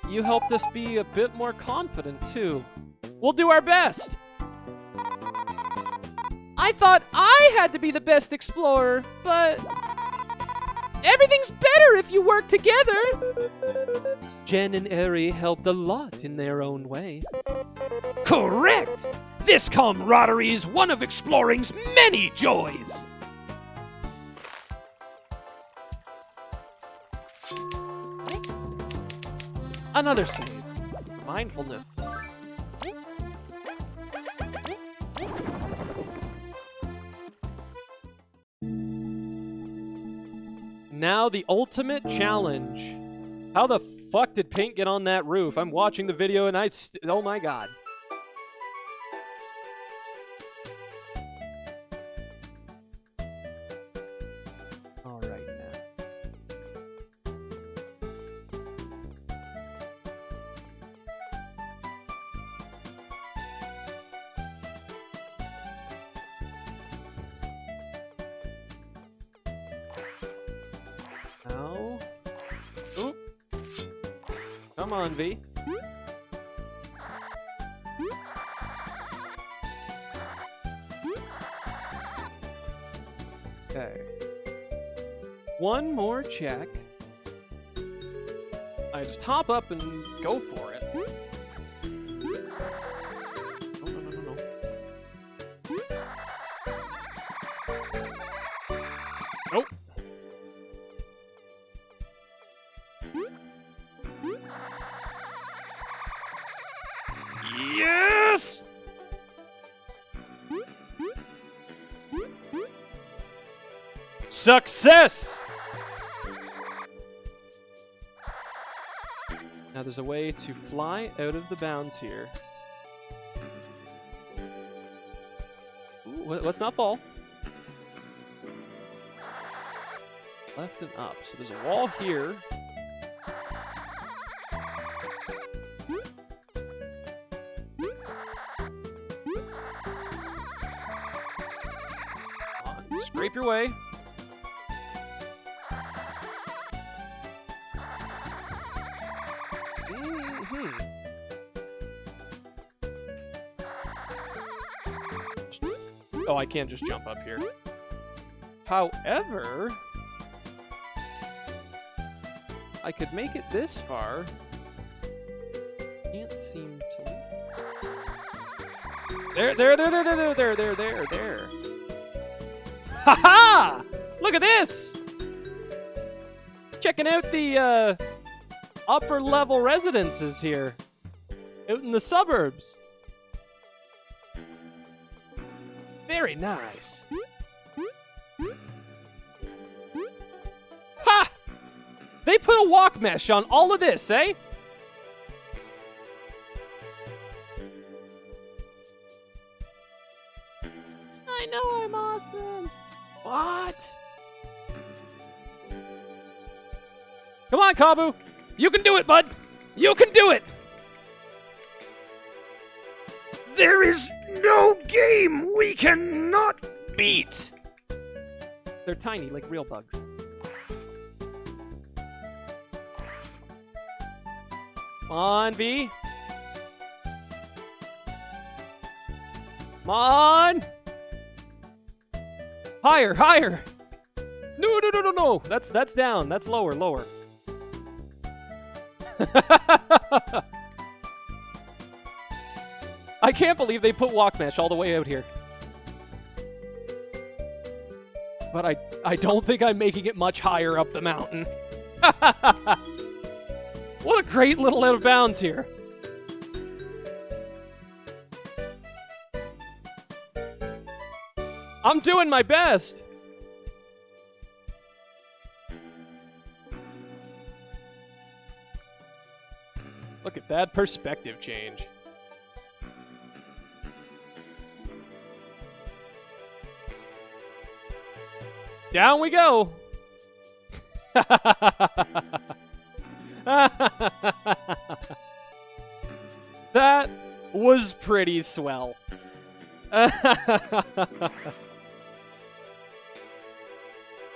You helped us be a bit more confident, too. We'll do our best! I thought I had to be the best explorer, but everything's better if you work together! Jen and Eri helped a lot in their own way. Correct! This camaraderie is one of exploring's many joys! Another save. Mindfulness. Now the ultimate challenge. How the fuck did Pink get on that roof? I'm watching the video and oh my god. Alright now. Now. Ooh. Come on, V. Okay. One more check. I just hop up and go for it. No. Nope. Yes! Success! Now there's a way to fly out of the bounds here. Ooh, let's not fall. Left and up. So there's a wall here. Scrape your way. Oh, I can't just jump up here. However, I could make it this far. Can't seem to. There. Ha ha! Look at this! Checking out the upper level residences here. Out in the suburbs. Very nice. Ha! They put a walk mesh on all of this, eh? I know I'm awesome. What? Come on, Kabu. You can do it, bud. You can do it. There is no game we cannot beat. They're tiny, like real bugs. Come on, V. Come on. Higher, higher. No. That's down. That's lower. I can't believe they put walk mesh all the way out here. But I don't think I'm making it much higher up the mountain. What a great little out of bounds here. I'm doing my best. Look at that perspective change. Down we go. That was pretty swell.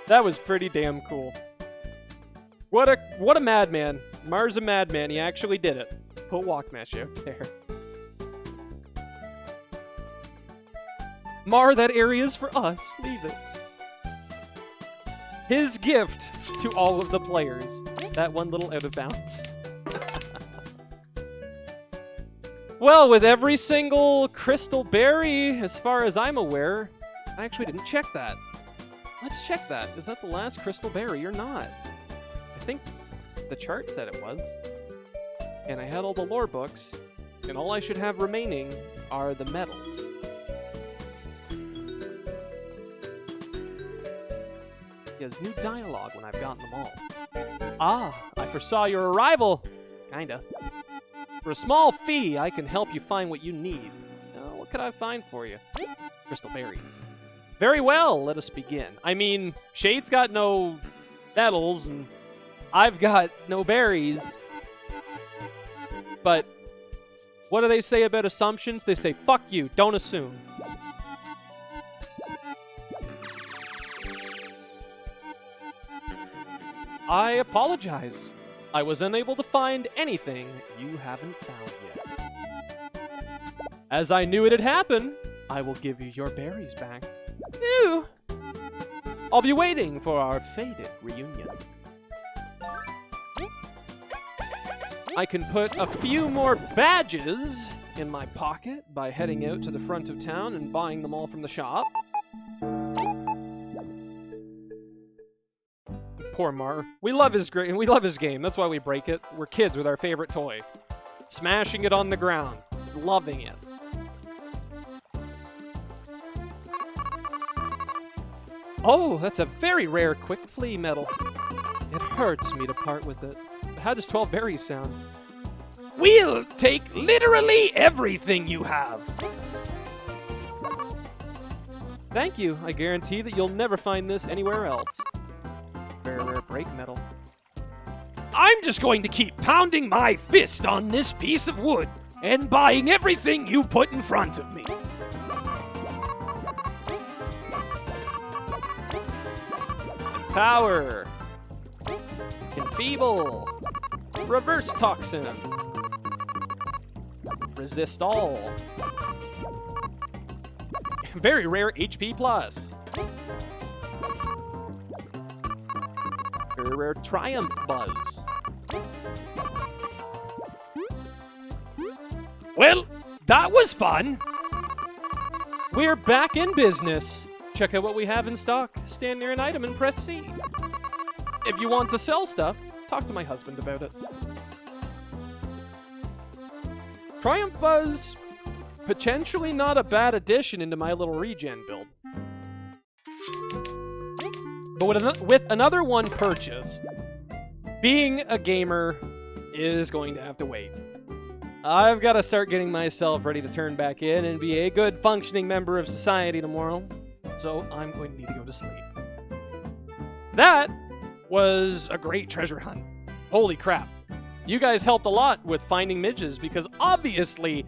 That was pretty damn cool. What a madman. Mar's a madman. He actually did it. Put walk mesh out there. Mar, that area's for us. Leave it. His gift to all of the players. That one little out of bounds. Well, with every single crystal berry, as far as I'm aware, I actually didn't check that. Let's check that. Is that the last crystal berry or not? I think the chart said it was. And I had all the lore books, and all I should have remaining are the medals. He has new dialogue when I've gotten them all. Ah, I foresaw your arrival. Kinda. For a small fee, I can help you find what you need. Now, what could I find for you? Crystal berries. Very well, let us begin. I mean, Shade's got no medals, and I've got no berries. But what do they say about assumptions? They say, fuck you, don't assume. I apologize. I was unable to find anything you haven't found yet. As I knew it'd happen, I will give you your berries back. Ew. I'll be waiting for our fated reunion. I can put a few more badges in my pocket by heading out to the front of town and buying them all from the shop. Poor Mar. We love his game. That's why we break it. We're kids with our favorite toy. Smashing it on the ground. Loving it. Oh, that's a very rare quick flea medal. It hurts me to part with it. But how does 12 berries sound? We'll take literally everything you have. Thank you. I guarantee that you'll never find this anywhere else. Very rare break metal. I'm just going to keep pounding my fist on this piece of wood and buying everything you put in front of me. Power. Enfeeble. Reverse toxin. Resist all. Very rare HP plus. Very rare Triumph Buzz. Well, that was fun. We're back in business. Check out what we have in stock. Stand near an item and press C. If you want to sell stuff, talk to my husband about it. Triumph Buzz, potentially not a bad addition into my little regen build. But with another one purchased, being a gamer is going to have to wait. I've got to start getting myself ready to turn back in and be a good functioning member of society tomorrow. So I'm going to need to go to sleep. That was a great treasure hunt. Holy crap. You guys helped a lot with finding midges because obviously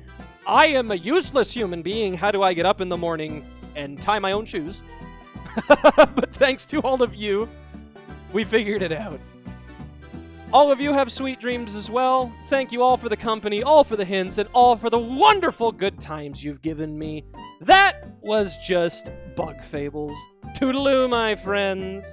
I am a useless human being. How do I get up in the morning and tie my own shoes? But thanks to all of you, we figured it out. All of you have sweet dreams as well. Thank you all for the company, all for the hints, and all for the wonderful good times you've given me. That was just Bug Fables. Toodaloo, my friends.